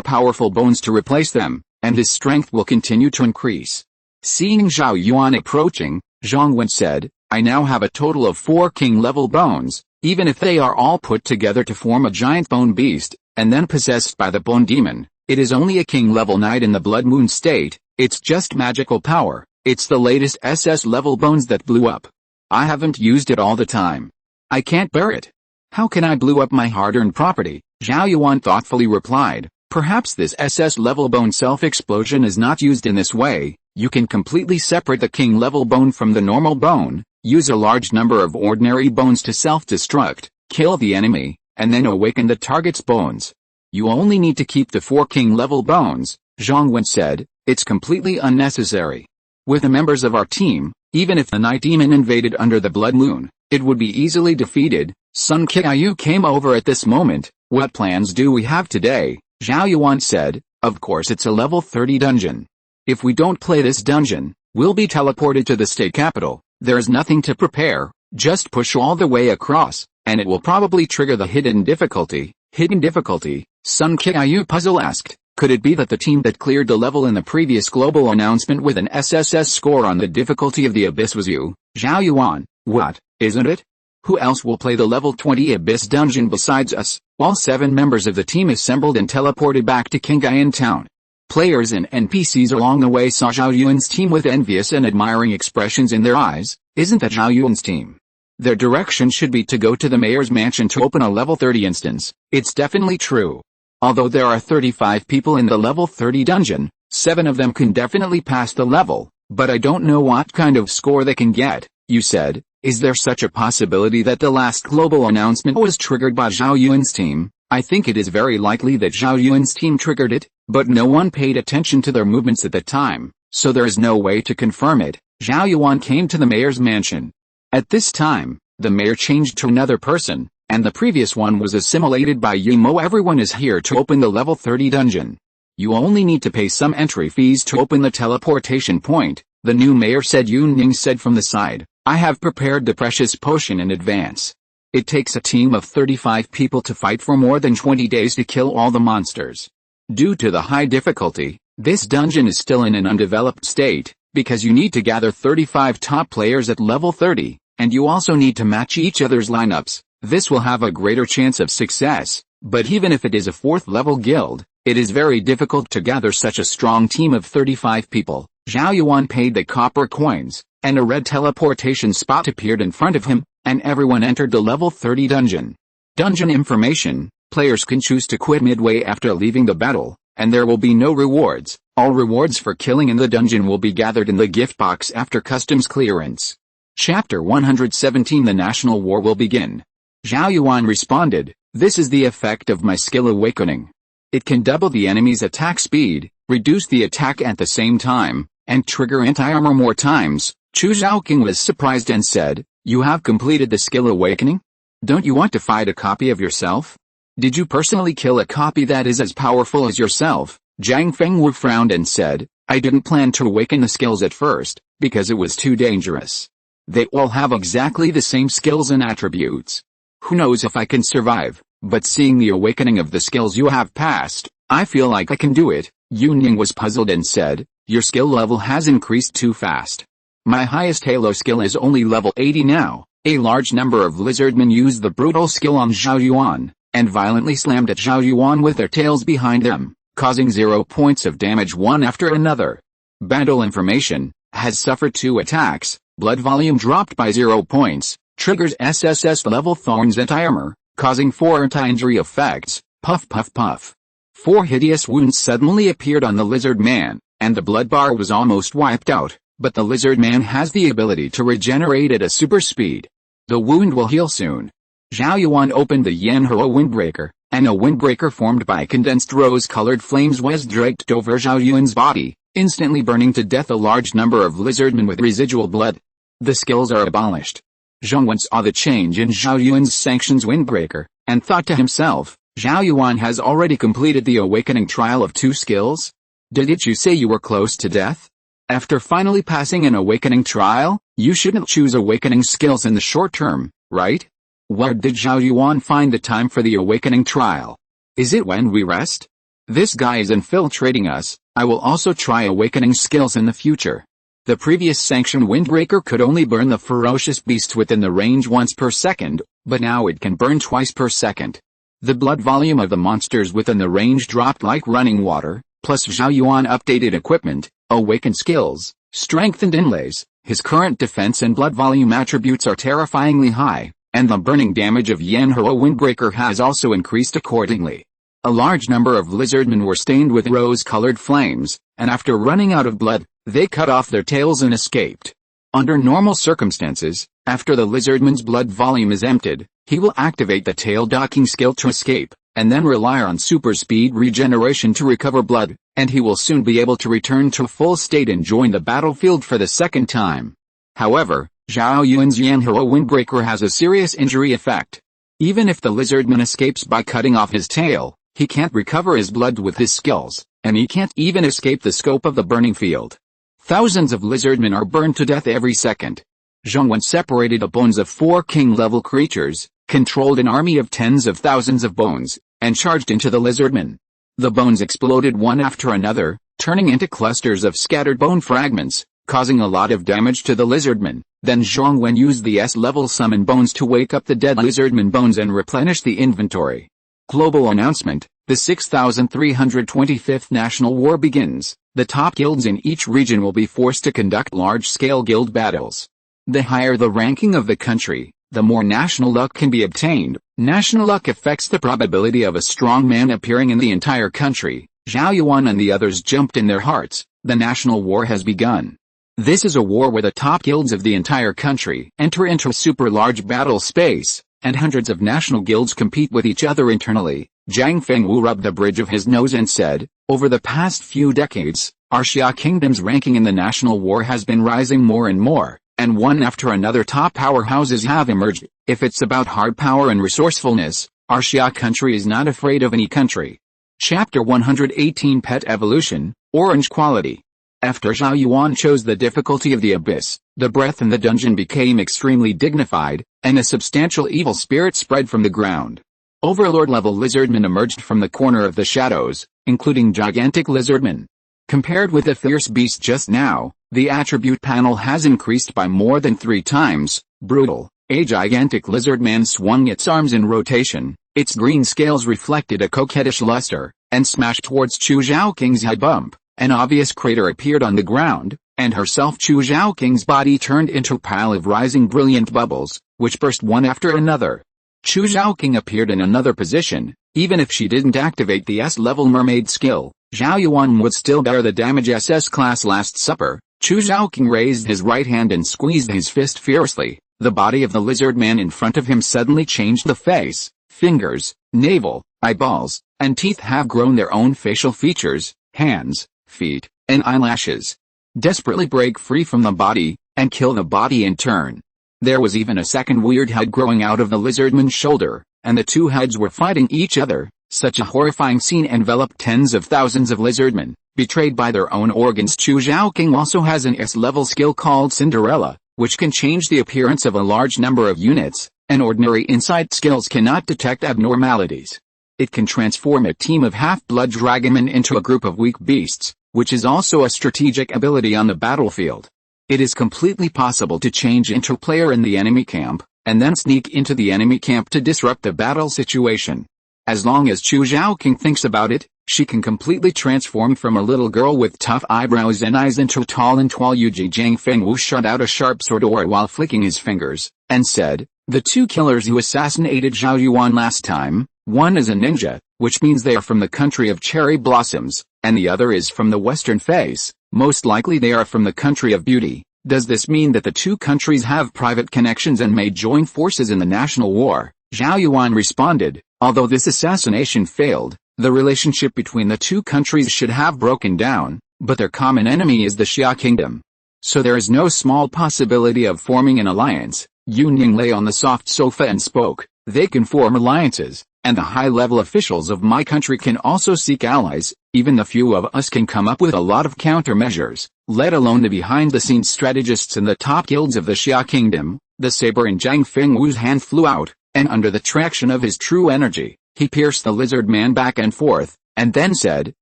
powerful bones to replace them, and his strength will continue to increase. Seeing Zhao Yuan approaching, Zhong Wen said, I now have a total of 4 king-level bones, even if they are all put together to form a giant bone beast, and then possessed by the bone demon. It is only a king-level knight in the blood moon state, it's just magical power, it's the latest SS-level bones that blew up. I haven't used it all the time. I can't bear it. How can I blew up my hard-earned property? Zhao Yuan thoughtfully replied, perhaps this SS-level bone self-explosion is not used in this way. You can completely separate the king-level bone from the normal bone, use a large number of ordinary bones to self-destruct, kill the enemy, and then awaken the target's bones. You only need to keep the 4 king-level bones, Zhong Wen said, it's completely unnecessary. With the members of our team, even if the night demon invaded under the blood moon, it would be easily defeated. Sun Qiyu came over at this moment. What plans do we have today? Zhao Yuan said, of course it's a level 30 dungeon. If we don't play this dungeon, we'll be teleported to the state capital. There's nothing to prepare, just push all the way across, and it will probably trigger the hidden difficulty. Hidden difficulty? Sun Qiyu puzzle asked. Could it be that the team that cleared the level in the previous global announcement with an SSS score on the difficulty of the Abyss was you, Zhao Yuan? What, isn't it? Who else will play the level 20 Abyss dungeon besides us? All 7 members of the team assembled and teleported back to Qinghai town. Players and NPCs along the way saw Zhao Yuan's team with envious and admiring expressions in their eyes. Isn't that Zhao Yuan's team? Their direction should be to go to the mayor's mansion to open a level 30 instance. It's definitely true. Although there are 35 people in the level 30 dungeon, 7 of them can definitely pass the level, but I don't know what kind of score they can get. You said, is there such a possibility that the last global announcement was triggered by Zhao Yuan's team? I think it is very likely that Zhao Yuan's team triggered it, but no one paid attention to their movements at the time, so there is no way to confirm it. Zhao Yuan came to the mayor's mansion. At this time, the mayor changed to another person, and the previous one was assimilated by Yimo. Everyone is here to open the level 30 dungeon. You only need to pay some entry fees to open the teleportation point, the new mayor said. Yun Ning said from the side, I have prepared the precious potion in advance. It takes a team of 35 people to fight for more than 20 days to kill all the monsters. Due to the high difficulty, this dungeon is still in an undeveloped state, because you need to gather 35 top players at level 30, and you also need to match each other's lineups. This will have a greater chance of success, but even if it is a 4th level guild, it is very difficult to gather such a strong team of 35 people. Zhao Yuan paid the copper coins, and a red teleportation spot appeared in front of him. and everyone entered the level 30 dungeon. Dungeon information: players can choose to quit midway after leaving the battle, and there will be no rewards. All rewards for killing in the dungeon will be gathered in the gift box after customs clearance. Chapter 117: The National War will begin. Zhao Yuan responded, "This is the effect of my skill awakening. It can double the enemy's attack speed, reduce the attack at the same time, and trigger anti-armor more times." Chu Zhaoqing was surprised and said, "You have completed the skill awakening? Don't you want to fight a copy of yourself? Did you personally kill a copy that is as powerful as yourself?" Zhang Fengwu frowned and said, "I didn't plan to awaken the skills at first, because it was too dangerous. They all have exactly the same skills and attributes. Who knows if I can survive, but seeing the awakening of the skills you have passed, I feel like I can do it." Yunying was puzzled and said, "Your skill level has increased too fast. My highest Halo skill is only level 80 now." A large number of lizardmen used the brutal skill on Zhao Yuan, and violently slammed at Zhao Yuan with their tails behind them, causing 0 points of damage one after another. Battle information: has suffered 2 attacks, blood volume dropped by 0 points, triggers SSS level thorns anti-armor, causing 4 anti-injury effects, puff puff puff. 4 hideous wounds suddenly appeared on the lizard man, and the blood bar was almost wiped out, but the lizard man has the ability to regenerate at a super speed. The wound will heal soon. Zhao Yuan opened the Yanhua windbreaker, and a windbreaker formed by condensed rose-colored flames was draped over Zhao Yuan's body, instantly burning to death a large number of lizardmen with residual blood. The skills are abolished. Zhong Wen saw the change in Zhao Yuan's sanctions windbreaker, and thought to himself, Zhao Yuan has already completed the awakening trial of 2 skills? Didn't you say you were close to death? After finally passing an awakening trial, you shouldn't choose awakening skills in the short term, right? Where did Zhao Yuan find the time for the awakening trial? Is it when we rest? This guy is infiltrating us. I will also try awakening skills in the future. The previous sanction windbreaker could only burn the ferocious beasts within the range once per second, but now it can burn twice per second. The blood volume of the monsters within the range dropped like running water, plus Zhao Yuan updated equipment, awakened skills, strengthened inlays. His current defense and blood volume attributes are terrifyingly high, and the burning damage of Yanhua windbreaker has also increased accordingly. A large number of lizardmen were stained with rose-colored flames, and after running out of blood, they cut off their tails and escaped. Under normal circumstances, after the lizardman's blood volume is emptied, he will activate the tail docking skill to escape, and then rely on super speed regeneration to recover blood, and he will soon be able to return to full state and join the battlefield for the second time. However, Zhao Yuan's Yanhua windbreaker has a serious injury effect. Even if the lizardman escapes by cutting off his tail, he can't recover his blood with his skills, and he can't even escape the scope of the burning field. Thousands of lizardmen are burned to death every second. Zhong Wen separated the bones of 4 king-level creatures, controlled an army of tens of thousands of bones, and charged into the lizardmen. The bones exploded one after another, turning into clusters of scattered bone fragments, causing a lot of damage to the lizardmen. Then Zhong Wen used the S-level summon bones to wake up the dead lizardman bones and replenish the inventory. Global announcement: the 6,325th National War begins. The top guilds in each region will be forced to conduct large-scale guild battles. The higher the ranking of the country, the more national luck can be obtained. National luck affects the probability of a strong man appearing in the entire country. Zhao Yuan and the others jumped in their hearts. The national war has begun. This is a war where the top guilds of the entire country enter into a super large battle space, and hundreds of national guilds compete with each other internally. Zhang Fengwu rubbed the bridge of his nose and said, over the past few decades, our Xia Kingdom's ranking in the national war has been rising more and more, and one after another top powerhouses have emerged. If it's about hard power and resourcefulness, our Xia country is not afraid of any country. Chapter 118: Pet Evolution, Orange Quality. After Zhao Yuan chose the difficulty of the abyss, the breath in the dungeon became extremely dignified, and a substantial evil spirit spread from the ground. Overlord-level lizardmen emerged from the corner of the shadows, including gigantic lizardmen. Compared with the fierce beast just now, the attribute panel has increased by more than 3 times. Brutal. A gigantic lizard man swung its arms in rotation, its green scales reflected a coquettish luster, and smashed towards Chu Zhaoqing's high bump. An obvious crater appeared on the ground, and herself Chu Zhaoqing's body turned into a pile of rising brilliant bubbles, which burst one after another. Chu Zhaoqing appeared in another position. Even if she didn't activate the S-level mermaid skill, Zhao Yuan would still bear the damage SS-class Last Supper. Chu Zhaoqing raised his right hand and squeezed his fist fiercely. The body of the lizard man in front of him suddenly changed. The face, fingers, navel, eyeballs, and teeth have grown their own facial features, hands, feet, and eyelashes. Desperately break free from the body, and kill the body in turn. There was even a second weird head growing out of the lizardman's shoulder, and the two heads were fighting each other. Such a horrifying scene enveloped tens of thousands of lizardmen, betrayed by their own organs. Chu Zhaoqing also has an S-level skill called Cinderella, which can change the appearance of a large number of units, and ordinary insight skills cannot detect abnormalities. It can transform a team of half-blood dragonmen into a group of weak beasts, which is also a strategic ability on the battlefield. It is completely possible to change into a player in the enemy camp, and then sneak into the enemy camp to disrupt the battle situation. As long as Chu Zhaoqing thinks about it, she can completely transform from a little girl with tough eyebrows and eyes into a tall and tall Yuji. Zhang Fengwu shot out a sharp sword while flicking his fingers, and said, "The two killers who assassinated Zhao Yuan last time, one is a ninja, which means they are from the country of cherry blossoms, and the other is from the western face, most likely they are from the country of beauty. Does this mean that the two countries have private connections and may join forces in the national war?" Zhao Yuan responded, "Although this assassination failed, the relationship between the two countries should have broken down, but their common enemy is the Xia kingdom. So there is no small possibility of forming an alliance." Yu Ning lay on the soft sofa and spoke, "They can form alliances, and the high-level officials of my country can also seek allies. Even the few of us can come up with a lot of countermeasures, let alone the behind-the-scenes strategists in the top guilds of the Xia kingdom." The saber in Zhang Fengwu's hand flew out, and under the traction of his true energy, he pierced the lizard man back and forth, and then said,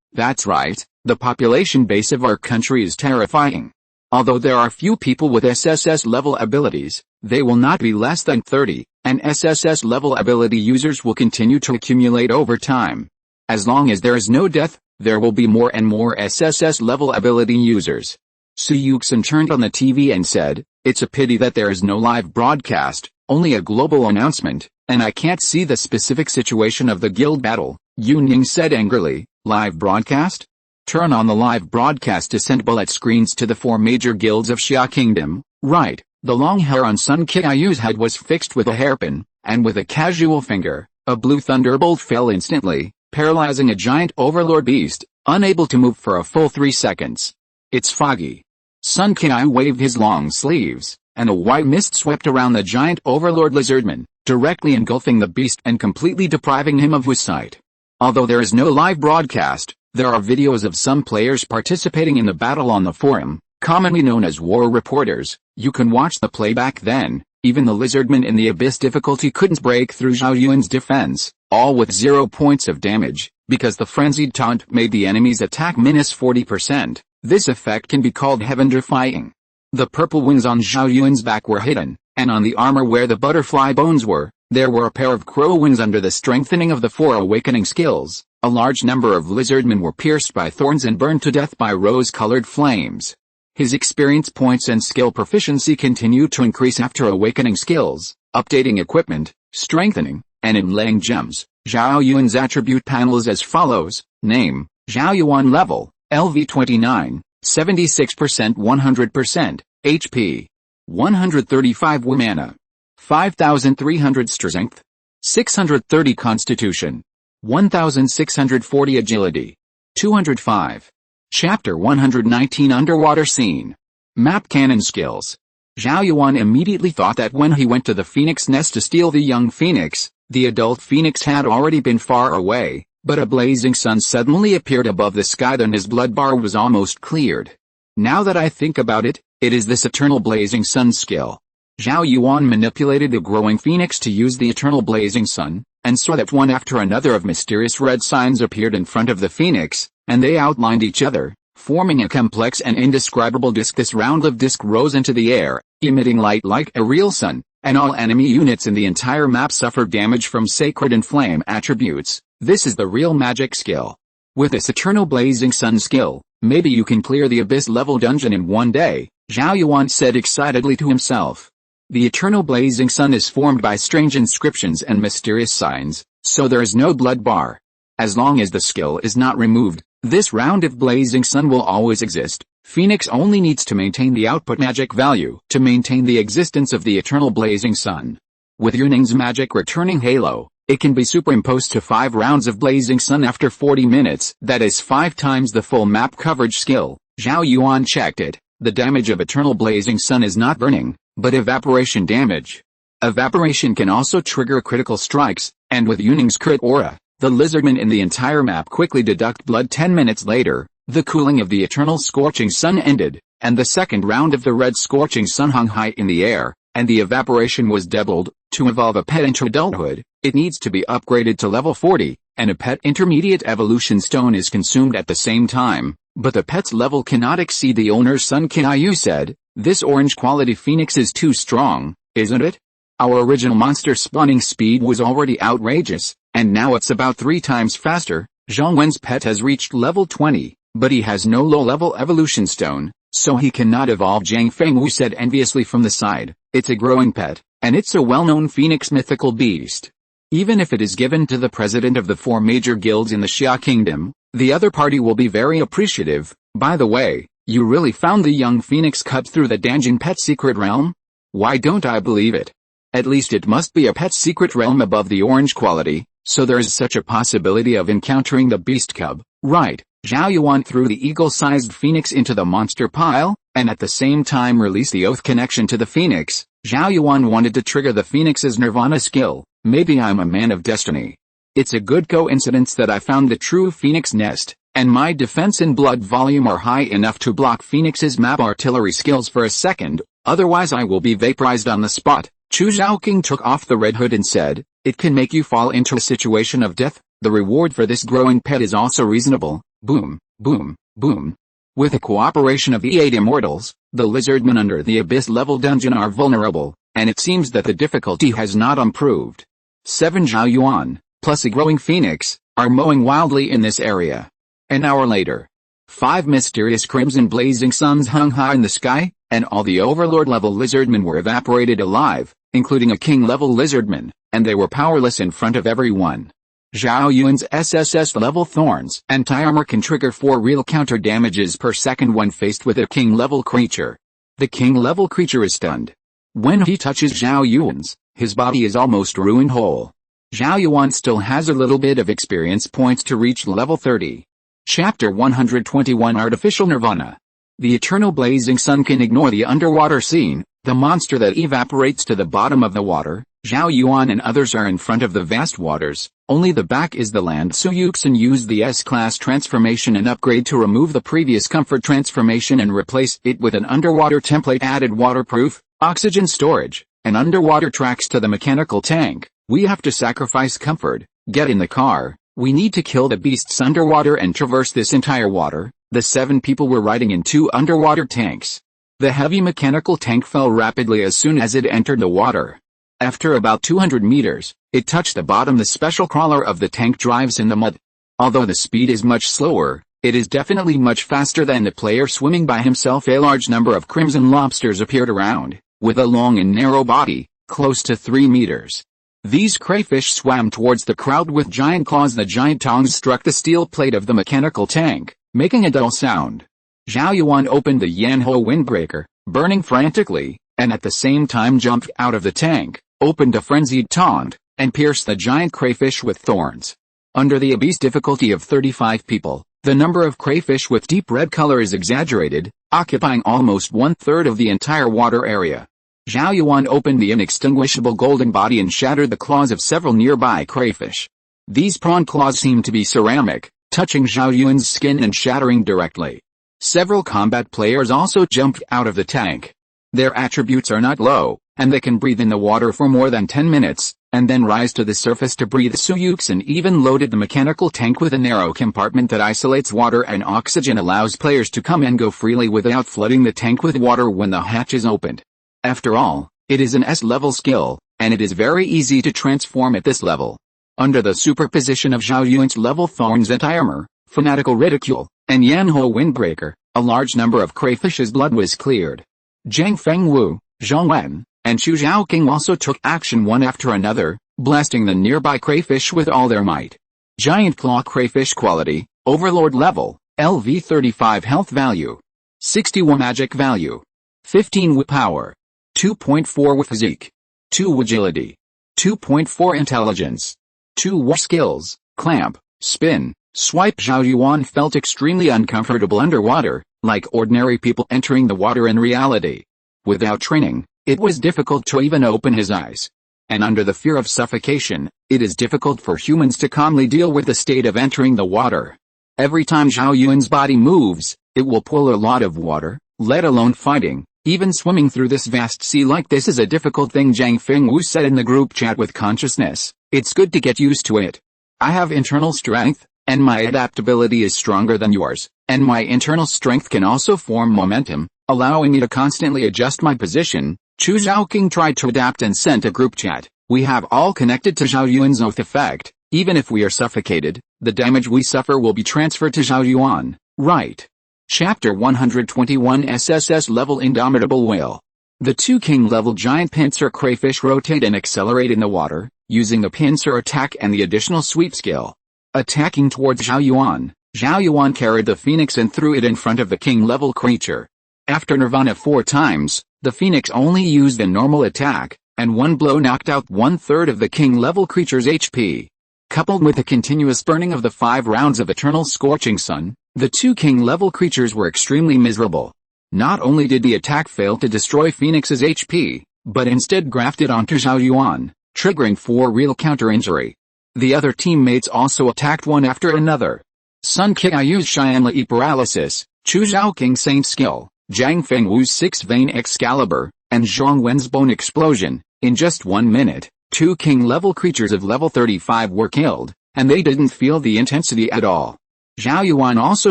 "That's right, the population base of our country is terrifying. Although there are few people with SSS level abilities, they will not be less than 30, and SSS level ability users will continue to accumulate over time. As long as there is no death, there will be more and more SSS level ability users." Su Yuxin turned on the TV and said, "It's a pity that there is no live broadcast, only a global announcement, and I can't see the specific situation of the guild battle." Yu Ning said angrily, "Live broadcast? Turn on the live broadcast to send bullet screens to the four major guilds of Xia Kingdom, right?" The long hair on Sun Qiayu's head was fixed with a hairpin, and with a casual finger, a blue thunderbolt fell instantly, paralyzing a giant overlord beast, unable to move for a full 3 seconds. "It's foggy." Sun Qiayu waved his long sleeves, and a white mist swept around the giant overlord lizardman, directly engulfing the beast and completely depriving him of his sight. Although there is no live broadcast, there are videos of some players participating in the battle on the forum, commonly known as war reporters. You can watch the playback then. Even the lizardman in the abyss difficulty couldn't break through Zhao Yuan's defense, all with 0 points of damage, because the frenzied taunt made the enemy's attack -40%. This effect can be called heaven-defying. The purple wings on Zhao Yuan's back were hidden, and on the armor where the butterfly bones were, there were a pair of crow wings. Under the strengthening of the 4 awakening skills, a large number of lizardmen were pierced by thorns and burned to death by rose-colored flames. His experience points and skill proficiency continue to increase after awakening skills, updating equipment, strengthening, and inlaying gems. Zhao Yuan's attribute panel is as follows: Name, Zhao Yuan level, LV 29, 76% 100%, HP, 135 mana, 5,300 strength, 630 constitution, 1,640 agility, 205. Chapter 119 Underwater Scene. Map Cannon Skills. Zhao Yuan immediately thought that when he went to the phoenix nest to steal the young phoenix, the adult phoenix had already been far away, but a blazing sun suddenly appeared above the sky and his blood bar was almost cleared. Now that I think about it, it is this eternal blazing sun skill. Zhao Yuan manipulated the growing phoenix to use the eternal blazing sun, and saw that one after another of mysterious red signs appeared in front of the phoenix, and they outlined each other, forming a complex and indescribable disk. This round-lived disk rose into the air, emitting light like a real sun, and all enemy units in the entire map suffered damage from sacred and flame attributes. This is the real magic skill. With this eternal blazing sun skill, Maybe you can clear the abyss-level dungeon in one day, Zhao Yuan said excitedly to himself. The eternal blazing sun is formed by strange inscriptions and mysterious signs, so there is no blood bar. As long as the skill is not removed, this round of blazing sun will always exist. Phoenix only needs to maintain the output magic value to maintain the existence of the eternal blazing sun. With Yuning's magic returning halo, it can be superimposed to 5 rounds of blazing sun after 40 minutes. That is 5 times the full map coverage skill. Zhao Yuan checked it. The damage of eternal blazing sun is not burning, but evaporation damage. Evaporation can also trigger critical strikes, and with Yuning's crit aura, the lizardmen in the entire map quickly deduct blood. 10 minutes later, the cooling of the eternal scorching sun ended, and the second round of the red scorching sun hung high in the air, and the evaporation was doubled. To evolve a pet into adulthood, it needs to be upgraded to level 40, and a pet intermediate evolution stone is consumed at the same time, but the pet's level cannot exceed the owner's sun. Kiyu said, "This orange quality phoenix is too strong, isn't it? Our original monster spawning speed was already outrageous, and now it's about 3 times faster." Zhong Wen's pet has reached level 20, but he has no low-level evolution stone, so he cannot evolve. Zhang Fengwu said enviously from the side, "It's a growing pet, and it's a well-known phoenix mythical beast. Even if it is given to the president of the 4 major guilds in the Xia Kingdom, the other party will be very appreciative. By the way, you really found the young phoenix cub through the dungeon pet secret realm? Why don't I believe it? At least it must be a pet secret realm above the orange quality, so there is such a possibility of encountering the beast cub, right?" Zhao Yuan threw the eagle-sized phoenix into the monster pile, and at the same time released the oath connection to the phoenix. Zhao Yuan wanted to trigger the phoenix's nirvana skill. Maybe I'm a man of destiny. It's a good coincidence that I found the true phoenix nest, and my defense and blood volume are high enough to block phoenix's map artillery skills for a second, otherwise I will be vaporized on the spot. Chu Zhaoqing took off the red hood and said, "It can make you fall into a situation of death. The reward for this growing pet is also reasonable." Boom, boom, boom. With the cooperation of the 8 immortals, the lizardmen under the abyss-level dungeon are vulnerable, and it seems that the difficulty has not improved. 7 Zhao Yuan, plus a growing phoenix, are mowing wildly in this area. An hour later, 5 mysterious crimson blazing suns hung high in the sky, and all the overlord-level lizardmen were evaporated alive, including a king-level lizardman, and they were powerless in front of everyone. Zhao Yuan's SSS-level thorns anti-armor can trigger 4 real counter damages per second when faced with a king-level creature. The king-level creature is stunned. When he touches Zhao Yuan's, his body is almost ruined whole. Zhao Yuan still has a little bit of experience points to reach level 30. Chapter 121 Artificial Nirvana. The eternal blazing sun can ignore the underwater scene, the monster that evaporates to the bottom of the water. Zhao Yuan and others are in front of the vast waters, only the back is the land. Su Yuxin used the S-class transformation and upgrade to remove the previous comfort transformation and replace it with an underwater template added waterproof, oxygen storage, and underwater tracks to the mechanical tank. "We have to sacrifice comfort. Get in the car. We need to kill the beasts underwater and traverse this entire water." The 7 people were riding in 2 underwater tanks. The heavy mechanical tank fell rapidly as soon as it entered the water. After about 200 meters, it touched the bottom. The special crawler of the tank drives in the mud. Although the speed is much slower, it is definitely much faster than the player swimming by himself. A large number of crimson lobsters appeared around, with a long and narrow body, close to 3 meters. These crayfish swam towards the crowd with giant claws. The giant tongs struck the steel plate of the mechanical tank, making a dull sound. Zhao Yuan opened the Yanho windbreaker, burning frantically, and at the same time jumped out of the tank, opened a frenzied taunt, and pierced the giant crayfish with thorns. Under the abyss difficulty of 35 people, the number of crayfish with deep red color is exaggerated, occupying almost 1/3 of the entire water area. Zhao Yuan opened the inextinguishable golden body and shattered the claws of several nearby crayfish. These prawn claws seemed to be ceramic, touching Zhao Yuan's skin and shattering directly. Several combat players also jumped out of the tank. Their attributes are not low, and they can breathe in the water for more than 10 minutes, and then rise to the surface to breathe. Su Yuxin even loaded the mechanical tank with a narrow compartment that isolates water and oxygen, allows players to come and go freely without flooding the tank with water when the hatch is opened. After all, it is an S-level skill, and it is very easy to transform at this level. Under the superposition of Zhao Yuan's level thorns anti-armor, fanatical ridicule, and Yanho Windbreaker, a large number of crayfish's blood was cleared. Zhang Fengwu, Zhong Wen, and Chu Zhaoqing also took action one after another, blasting the nearby crayfish with all their might. Giant Claw Crayfish Quality, Overlord Level, LV 35 Health Value, 61 Magic Value, 15 Willpower, 2.4 with Physique, 2 Agility, 2.4 Intelligence, 2 War Skills, Clamp, Spin, Swipe. Zhao Yuan felt extremely uncomfortable underwater, like ordinary people entering the water in reality. Without training, it was difficult to even open his eyes. And under the fear of suffocation, it is difficult for humans to calmly deal with the state of entering the water. Every time Zhao Yuan's body moves, it will pull a lot of water, let alone fighting. Even swimming through this vast sea like this is a difficult thing, Zhang Fengwu said in the group chat with consciousness. It's good to get used to it. I have internal strength, and my adaptability is stronger than yours, and my internal strength can also form momentum, allowing me to constantly adjust my position. Chu Zhaoqing tried to adapt and sent a group chat. We have all connected to Zhao Yuan's oath effect. Even if we are suffocated, the damage we suffer will be transferred to Zhao Yuan, right? Chapter 121 SSS Level Indomitable Whale. The two king-level giant pincer crayfish rotate and accelerate in the water, using the pincer attack and the additional sweep skill. Attacking towards Zhao Yuan carried the phoenix and threw it in front of the king-level creature. After Nirvana 4 times, the phoenix only used the normal attack, and one blow knocked out 1/3 of the king-level creature's HP. Coupled with the continuous burning of the 5 rounds of Eternal Scorching Sun, the two king-level creatures were extremely miserable. Not only did the attack fail to destroy Phoenix's HP, but instead grafted onto Zhao Yuan, triggering 4 real counter-injury. The other teammates also attacked one after another. Sun Qiaoyu's Xianli Paralysis, Chu Zhaoqing's Saint Skill, Zhang Fengwu's 6-Vein Excalibur, and Zhong Wen's Bone Explosion. In just 1 minute, 2 king-level creatures of level 35 were killed, and they didn't feel the intensity at all. Zhao Yuan also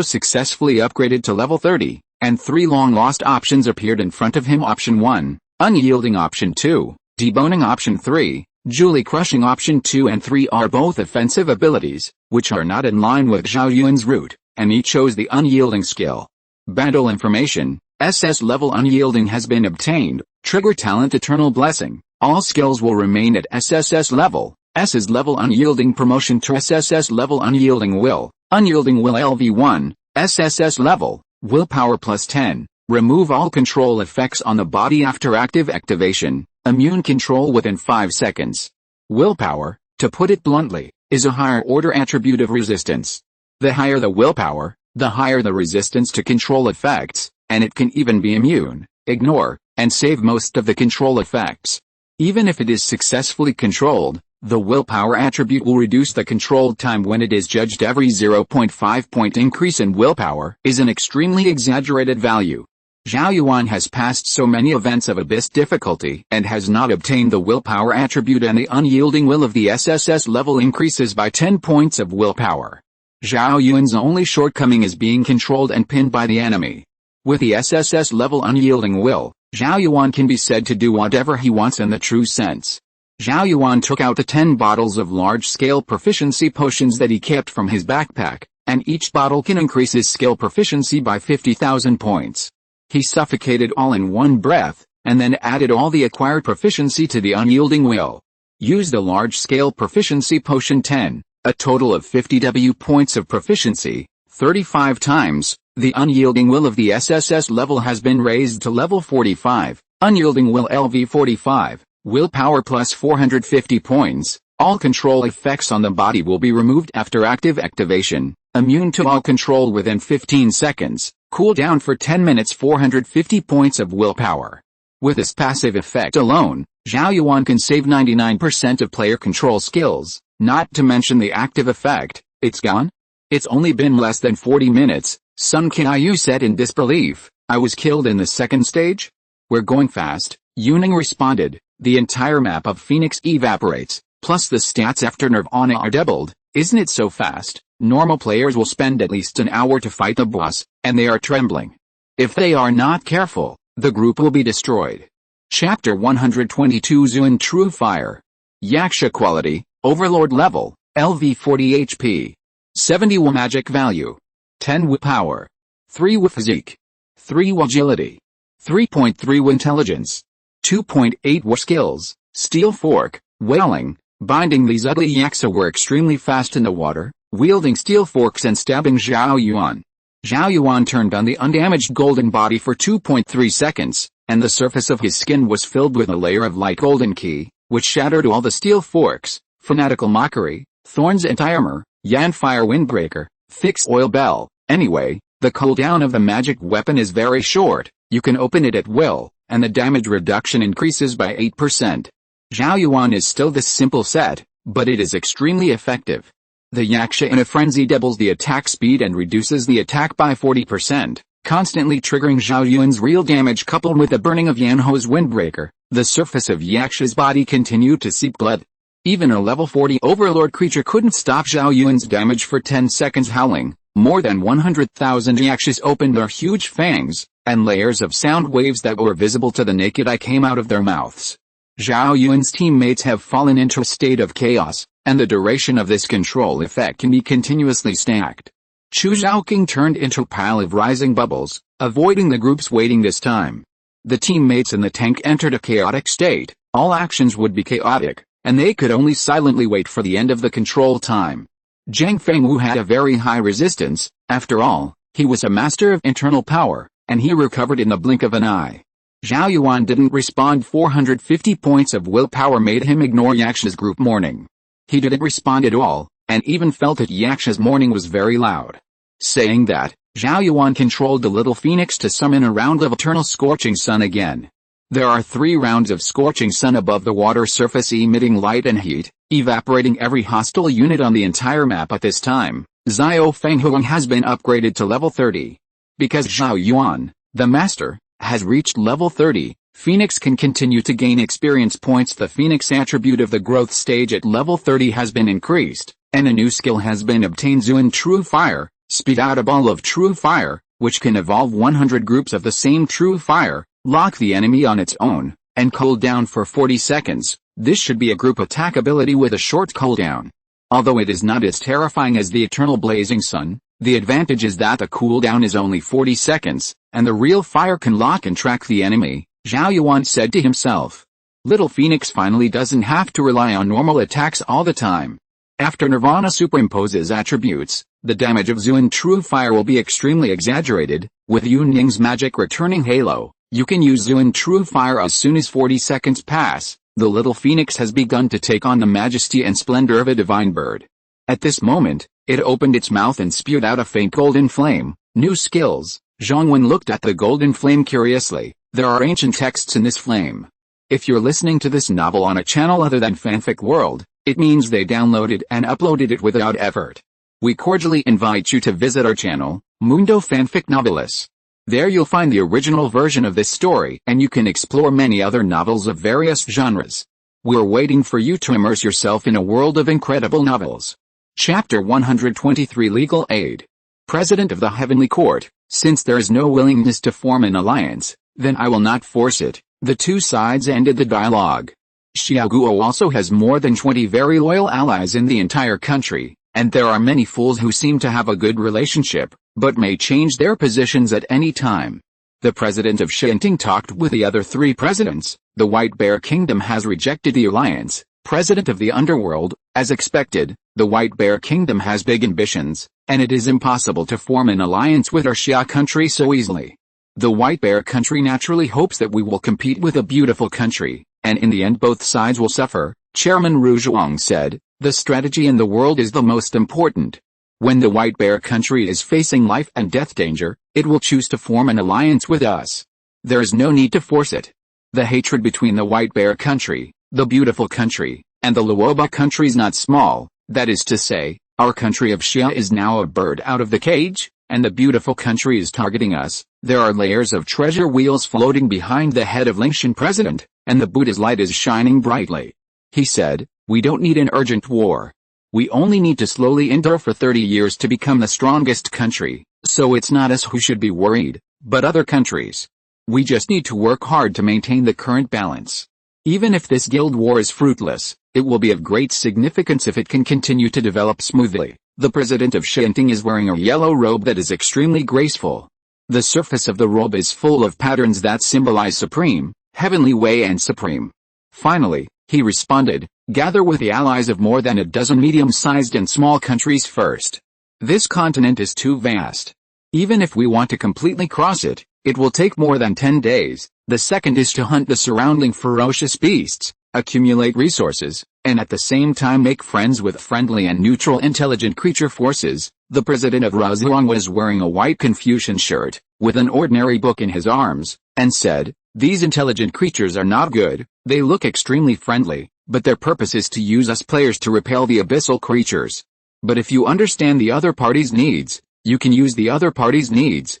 successfully upgraded to level 30, and 3 long-lost options appeared in front of him. Option 1, Unyielding. Option 2, Deboning. Option 3, Julie Crushing. Option 2 and 3 are both offensive abilities, which are not in line with Zhao Yuan's route, and he chose the Unyielding skill. Battle Information, SS level Unyielding has been obtained. Trigger Talent Eternal Blessing. All skills will remain at SSS level. SS level Unyielding Promotion to SSS level Unyielding Will. Unyielding Will LV1, SSS level, Willpower plus 10. Remove all control effects on the body after active activation. Immune control within 5 seconds. Willpower, to put it bluntly, is a higher order attribute of resistance. The higher the willpower, the higher the resistance to control effects, and it can even be immune, ignore, and save most of the control effects. Even if it is successfully controlled, the willpower attribute will reduce the controlled time when it is judged. Every 0.5 point increase in willpower is an extremely exaggerated value. Zhao Yuan has passed so many events of abyss difficulty and has not obtained the willpower attribute, and the unyielding will of the SSS level increases by 10 points of willpower. Zhao Yuan's only shortcoming is being controlled and pinned by the enemy. With the SSS level unyielding will, Zhao Yuan can be said to do whatever he wants in the true sense. Zhao Yuan took out the 10 bottles of large-scale proficiency potions that he kept from his backpack, and each bottle can increase his skill proficiency by 50,000 points. He suffocated all in one breath, and then added all the acquired proficiency to the unyielding will. Use the large-scale proficiency potion 10, a total of 50 W points of proficiency, 35 times. The unyielding will of the SSS level has been raised to level 45, unyielding will LV 45, willpower plus 450 points. All control effects on the body will be removed after active activation, immune to all control within 15 seconds, cooldown for 10 minutes, 450 points of willpower. With this passive effect alone, Zhao Yuan can save 99% of player control skills, not to mention the active effect. It's gone? It's only been less than 40 minutes. Sun Qiaoyu said in disbelief. I was killed in the second stage? We're going fast, Yuning responded. The entire map of Phoenix evaporates, plus the stats after Nirvana are doubled. Isn't it so fast? Normal players will spend at least an hour to fight the boss, and they are trembling. If they are not careful, the group will be destroyed. Chapter 122 Zuan True Fire. Yaksha Quality, Overlord Level, LV 40 HP. 71 Magic Value. 10 willpower, 3 physique, 3 agility, 3.3 intelligence, 2.8 war skills, steel fork, whaling, binding. These ugly Yaksha were extremely fast in the water, wielding steel forks and stabbing Zhao Yuan. Zhao Yuan turned on the undamaged golden body for 2.3 seconds, and the surface of his skin was filled with a layer of light golden ki, which shattered all the steel forks, fanatical mockery, thorns anti-armor, Yan fire windbreaker, fixed oil bell. Anyway, the cooldown of the magic weapon is very short, you can open it at will, and the damage reduction increases by 8%. Zhao Yuan is still this simple set, but it is extremely effective. The Yaksha in a frenzy doubles the attack speed and reduces the attack by 40%, constantly triggering Zhao Yuan's real damage coupled with the burning of Yanho's windbreaker. The surface of Yaksha's body continued to seep blood. Even a level 40 overlord creature couldn't stop Zhao Yuan's damage for 10 seconds. Howling, more than 100,000 Yakshas opened their huge fangs, and layers of sound waves that were visible to the naked eye came out of their mouths. Zhao Yuan's teammates have fallen into a state of chaos, and the duration of this control effect can be continuously stacked. Chu Zhaoqing turned into a pile of rising bubbles, avoiding the group's waiting this time. The teammates in the tank entered a chaotic state. All actions would be chaotic, and they could only silently wait for the end of the control time. Zhang Fengwu had a very high resistance. After all, he was a master of internal power, and he recovered in the blink of an eye. Zhao Yuan didn't respond. 450 points of willpower made him ignore Yaksha's group mourning. He didn't respond at all, and even felt that Yaksha's mourning was very loud. Saying that, Zhao Yuan controlled the little phoenix to summon a round of eternal scorching sun again. There are 3 rounds of scorching sun above the water surface emitting light and heat, evaporating every hostile unit on the entire map at this time. Xiao Fenghuang has been upgraded to level 30. Because Zhao Yuan, the master, has reached level 30, Phoenix can continue to gain experience points. The Phoenix attribute of the growth stage at level 30 has been increased, and a new skill has been obtained. Zhuan True Fire, spit out a ball of true fire, which can evolve 100 groups of the same true fire, lock the enemy on its own, and cool down for 40 seconds. This should be a group attack ability with a short cooldown. Although it is not as terrifying as the Eternal Blazing Sun, the advantage is that the cooldown is only 40 seconds, and the real fire can lock and track the enemy, Zhao Yuan said to himself. Little Phoenix finally doesn't have to rely on normal attacks all the time. After Nirvana superimposes attributes, the damage of Zhuan True Fire will be extremely exaggerated. With Yun Ying's magic returning halo, you can use Zhuan True Fire as soon as 40 seconds pass. The little phoenix has begun to take on the majesty and splendor of a divine bird. At this moment, it opened its mouth and spewed out a faint golden flame. New skills. Zhong Wen looked at the golden flame curiously. There are ancient texts in this flame. If you're listening to this novel on a channel other than Fanfic World, it means they downloaded and uploaded it without effort. We cordially invite you to visit our channel, Mundo Fanfic Novelis. There you'll find the original version of this story, and you can explore many other novels of various genres. We're waiting for you to immerse yourself in a world of incredible novels. Chapter 123 Legal Aid. President of the Heavenly Court, since there is no willingness to form an alliance, then I will not force it. The two sides ended the dialogue. Xiaoguo also has more than 20 very loyal allies in the entire country, and there are many fools who seem to have a good relationship, but may change their positions at any time. The president of Shinting talked with the other 3 presidents. The White Bear Kingdom has rejected the alliance. President of the Underworld, as expected, the White Bear Kingdom has big ambitions, and it is impossible to form an alliance with our Xia country so easily. The White Bear country naturally hopes that we will compete with a beautiful country, and in the end both sides will suffer. Chairman Ru Zhuang said, the strategy in the world is the most important. When the White Bear country is facing life and death danger, it will choose to form an alliance with us. There is no need to force it. The hatred between the White Bear country, the beautiful country, and the Luoba country is not small. That is to say, our country of Xia is now a bird out of the cage, and the beautiful country is targeting us. There are layers of treasure wheels floating behind the head of Lingshan president, and the Buddha's light is shining brightly. He said, we don't need an urgent war. We only need to slowly endure for 30 years to become the strongest country, so it's not us who should be worried, but other countries. We just need to work hard to maintain the current balance. Even if this guild war is fruitless, it will be of great significance if it can continue to develop smoothly. The president of Shinting is wearing a yellow robe that is extremely graceful. The surface of the robe is full of patterns that symbolize supreme, heavenly way and supreme. Finally, he responded, gather with the allies of more than a dozen medium-sized and small countries first. This continent is too vast. Even if we want to completely cross it, it will take more than 10 days. The second is to hunt the surrounding ferocious beasts, accumulate resources, and at the same time make friends with friendly and neutral intelligent creature forces. The president of Razhuang was wearing a white Confucian shirt, with an ordinary book in his arms, and said, these intelligent creatures are not good, they look extremely friendly, but their purpose is to use us players to repel the abyssal creatures. But if you understand the other party's needs, you can use the other party's needs.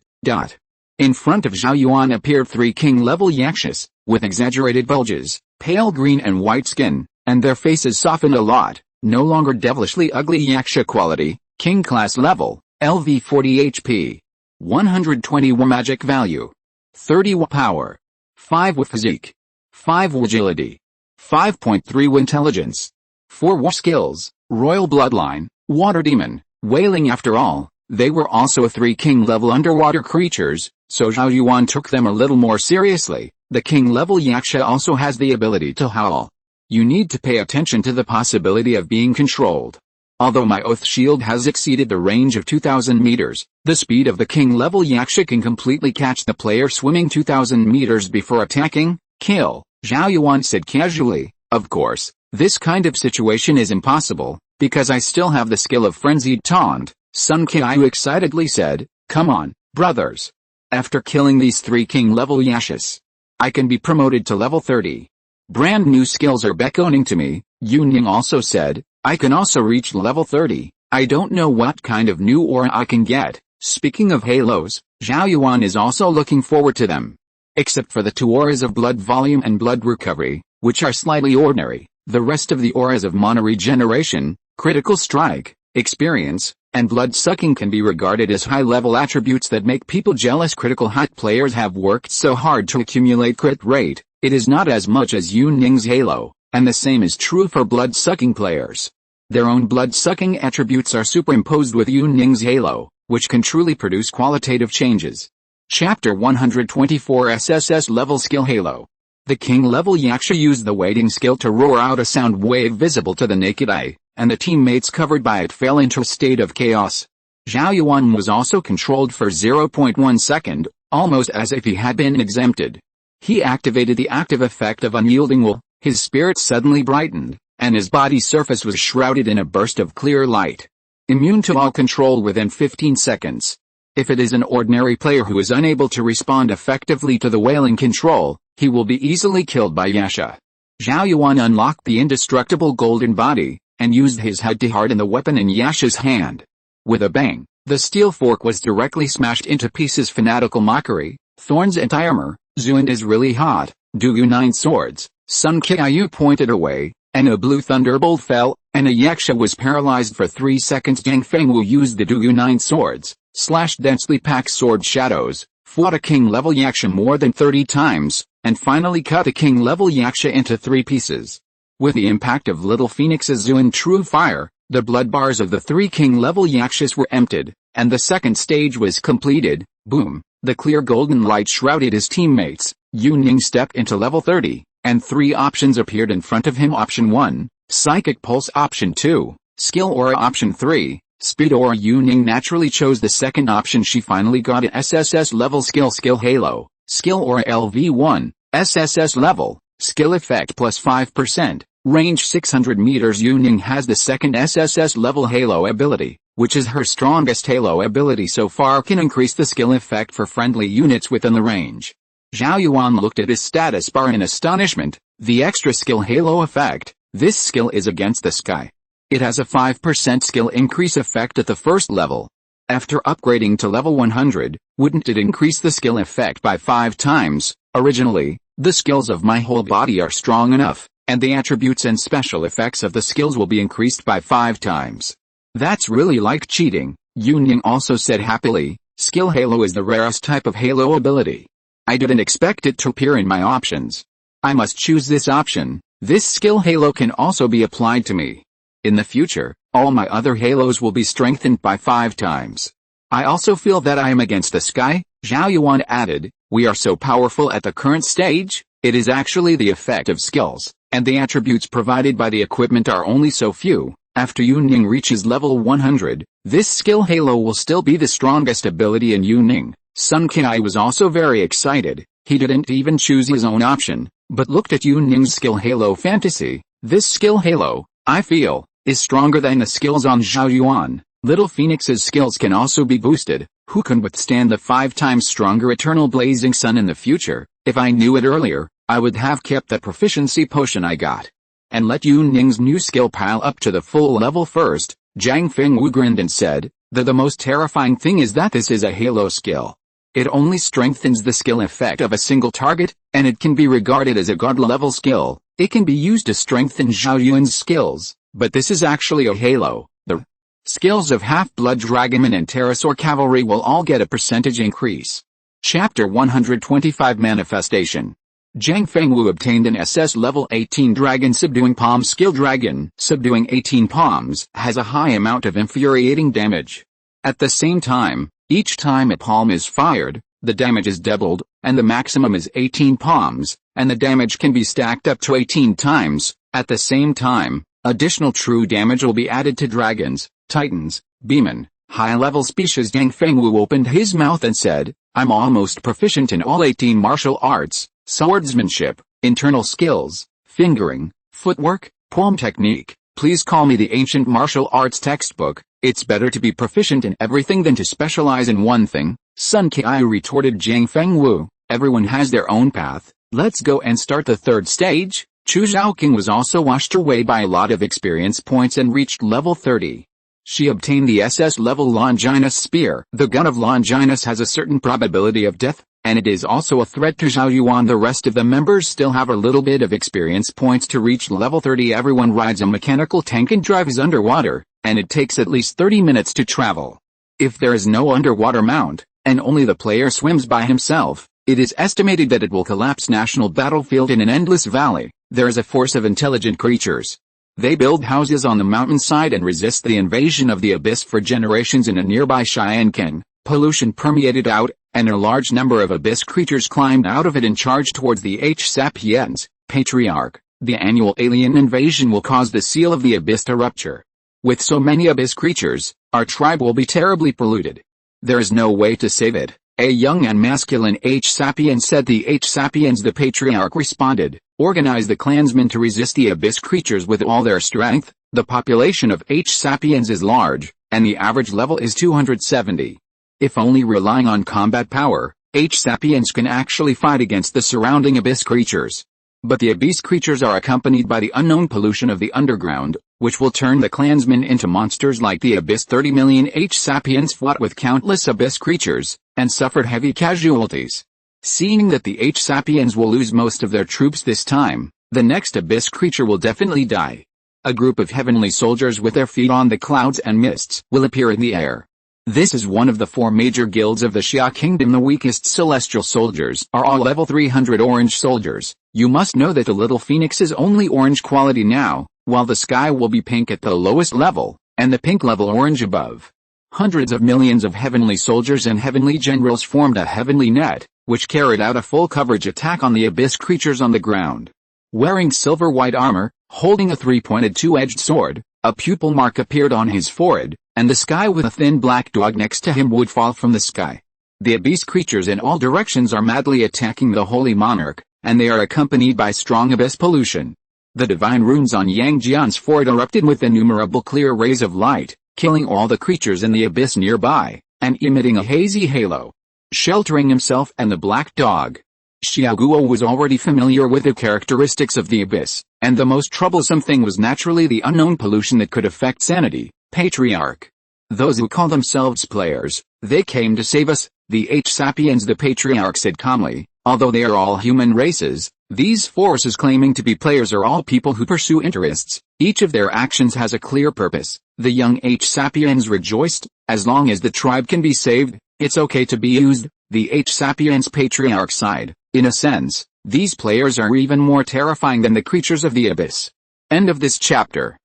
In front of Zhao Yuan appeared 3 king-level yakshas, with exaggerated bulges, pale green and white skin, and their faces softened a lot, no longer devilishly ugly yaksha quality, king class level, LV 40 HP. 120 W magic value. 30 W power. 5 W physique. 5 W agility. 5.3 W intelligence. 4 W skills, royal bloodline, water demon, wailing. After all, they were also 3 king-level underwater creatures, so Zhao Yuan took them a little more seriously. The king-level yaksha also has the ability to howl. You need to pay attention to the possibility of being controlled. Although my oath shield has exceeded the range of 2,000 meters, the speed of the king-level yaksha can completely catch the player swimming 2,000 meters before attacking. Kill, Zhao Yuan said casually. Of course, this kind of situation is impossible, because I still have the skill of frenzied taunt. Sun Qiu excitedly said, come on, brothers. After killing these 3 king-level yakshas, I can be promoted to level 30. Brand new skills are beckoning to me, Yunying also said. I can also reach level 30. I don't know what kind of new aura I can get. Speaking of halos, Zhao Yuan is also looking forward to them. Except for the 2 auras of blood volume and blood recovery, which are slightly ordinary, the rest of the auras of mana regeneration, critical strike, experience, and blood sucking can be regarded as high-level attributes that make people jealous. Critical hot players have worked so hard to accumulate crit rate. It is not as much as Yunying's halo, and the same is true for blood-sucking players. Their own blood-sucking attributes are superimposed with Yunying's halo, which can truly produce qualitative changes. Chapter 124 SSS Level Skill Halo. The king-level yaksha used the waiting skill to roar out a sound wave visible to the naked eye, and the teammates covered by it fell into a state of chaos. Zhao Yuan was also controlled for 0.1 second, almost as if he had been exempted. He activated the active effect of unyielding will. His spirit suddenly brightened, and his body's surface was shrouded in a burst of clear light. Immune to all control within 15 seconds. If it is an ordinary player who is unable to respond effectively to the wailing control, he will be easily killed by Yasha. Zhao Yuan unlocked the indestructible golden body, and used his head to harden the weapon in Yasha's hand. With a bang, the steel fork was directly smashed into pieces. Fanatical mockery, thorns and armor, Zhuan is really hot, do you 9 swords. Sun Qiu pointed away, and a blue thunderbolt fell, and a yaksha was paralyzed for 3 seconds. Jiang Fengwu used the Duyu 9 swords, slashed densely packed sword shadows, fought a king-level yaksha more than 30 times, and finally cut a king-level yaksha into 3 pieces. With the impact of Little Phoenix's Zhuan True Fire, the blood bars of the 3 king-level yakshas were emptied, and the second stage was completed. Boom! The clear golden light shrouded his teammates. Yunying stepped into level 30. And 3 options appeared in front of him. Option 1, Psychic Pulse. Option 2, Skill Aura. Option 3, Speed Aura. Yunying naturally chose the second option. She finally got an SSS level skill. Skill Halo, Skill Aura LV1, SSS level, Skill Effect plus 5%, range 600 meters. Yunying has the second SSS level Halo ability, which is her strongest Halo ability so far. Can increase the skill effect for friendly units within the range. Zhao Yuan looked at his status bar in astonishment. The extra skill Halo effect. This skill is against the sky. It has a 5% skill increase effect at the first level. After upgrading to level 100, wouldn't it increase the skill effect by 5 times? Originally, the skills of my whole body are strong enough, and the attributes and special effects of the skills will be increased by 5 times. That's really like cheating, Yunying also said happily. Skill Halo is the rarest type of Halo ability. I didn't expect it to appear in my options. I must choose this option. This skill Halo can also be applied to me. In the future, all my other halos will be strengthened by 5 times. I also feel that I am against the sky, Zhao Yuan added. We are so powerful at the current stage, it is actually the effect of skills, and the attributes provided by the equipment are only so few. After Yuning reaches level 100, this skill halo will still be the strongest ability in Yuning. Sun Kai was also very excited. He didn't even choose his own option, but looked at Yuning's skill halo fantasy. This skill halo, I feel, is stronger than the skills on Zhao Yuan. Little Phoenix's skills can also be boosted. Who can withstand the 5 times stronger eternal blazing sun in the future? If I knew it earlier, I would have kept that proficiency potion I got and let Yuning's new skill pile up to the full level first. Zhang Fengwu grinned and said, the most terrifying thing is that this is a halo skill. It only strengthens the skill effect of a single target, and it can be regarded as a god-level skill. It can be used to strengthen Zhao Yuan's skills, but this is actually a halo. The skills of Half-Blood Dragonman and Pterosaur Cavalry will all get a percentage increase. Chapter 125 Manifestation. Zhang Fengwu obtained an SS level 18 Dragon Subduing Palm skill. Dragon Subduing 18 Palms has a high amount of infuriating damage. At the same time, each time a palm is fired, the damage is doubled, and the maximum is 18 palms, and the damage can be stacked up to 18 times. At the same time, additional true damage will be added to dragons, titans, beemen, high-level species. Zhang Fengwu opened his mouth and said, I'm almost proficient in all 18 martial arts, swordsmanship, internal skills, fingering, footwork, palm technique. Please call me the ancient martial arts textbook. It's better to be proficient in everything than to specialize in one thing. Sun Kai retorted Zhang Fengwu. Everyone has their own path. Let's go and start the third stage. Chu Zhaoqing was also washed away by a lot of experience points and reached level 30. She obtained the SS level Longinus Spear. The gun of Longinus has a certain probability of death, and it is also a threat to Zhao Yuan. The rest of the members still have a little bit of experience points to reach level 30. Everyone rides a mechanical tank and drives underwater, and it takes at least 30 minutes to travel. If there is no underwater mount, and only the player swims by himself, it is estimated that it will collapse national battlefield in an endless valley. There is a force of intelligent creatures. They build houses on the mountainside and resist the invasion of the abyss for generations in a nearby Xianqing. Pollution permeated out, and a large number of abyss creatures climbed out of it and charged towards the H-Sapiens, Patriarch. The annual alien invasion will cause the seal of the abyss to rupture. With so many abyss creatures, our tribe will be terribly polluted. There is no way to save it. A young and masculine H-Sapien said. The H-Sapiens, the Patriarch responded, organize the clansmen to resist the abyss creatures with all their strength. The population of H-Sapiens is large, and the average level is 270. If only relying on combat power, H-Sapiens can actually fight against the surrounding abyss creatures. But the abyss creatures are accompanied by the unknown pollution of the underground, which will turn the clansmen into monsters like the abyss. 30 million H-Sapiens fought with countless abyss creatures, and suffered heavy casualties. Seeing that the H-Sapiens will lose most of their troops this time, the next abyss creature will definitely die. A group of heavenly soldiers with their feet on the clouds and mists will appear in the air. This is one of the 4 major guilds of the Xia Kingdom. The weakest celestial soldiers are all level 300 orange soldiers. You must know that the little phoenix is only orange quality now, while the sky will be pink at the lowest level, and the pink level orange above. Hundreds of millions of heavenly soldiers and heavenly generals formed a heavenly net, which carried out a full coverage attack on the abyss creatures on the ground. Wearing silver white armor, holding a 3-pointed 2-edged sword, a pupil mark appeared on his forehead, and the sky with a thin black dog next to him would fall from the sky. The abyss creatures in all directions are madly attacking the holy monarch, and they are accompanied by strong abyss pollution. The divine runes on Yang Jian's forehead erupted with innumerable clear rays of light, killing all the creatures in the abyss nearby, and emitting a hazy halo. Sheltering himself and the black dog, Xiaoguo was already familiar with the characteristics of the abyss, and the most troublesome thing was naturally the unknown pollution that could affect sanity. Patriarch. Those who call themselves players, they came to save us. The H-Sapiens, the Patriarch said calmly. Although they are all human races, these forces claiming to be players are all people who pursue interests. Each of their actions has a clear purpose. The young H-Sapiens rejoiced. As long as the tribe can be saved, it's okay to be used. The H-Sapiens Patriarch sighed. In a sense, these players are even more terrifying than the creatures of the abyss. End of this chapter.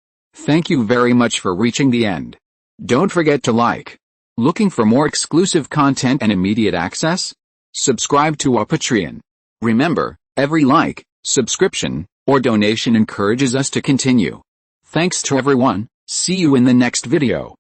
Thank you very much for reaching the end. Don't forget to like. Looking for more exclusive content and immediate access? Subscribe to our Patreon. Remember, every like, subscription, or donation encourages us to continue. Thanks to everyone. See you in the next video.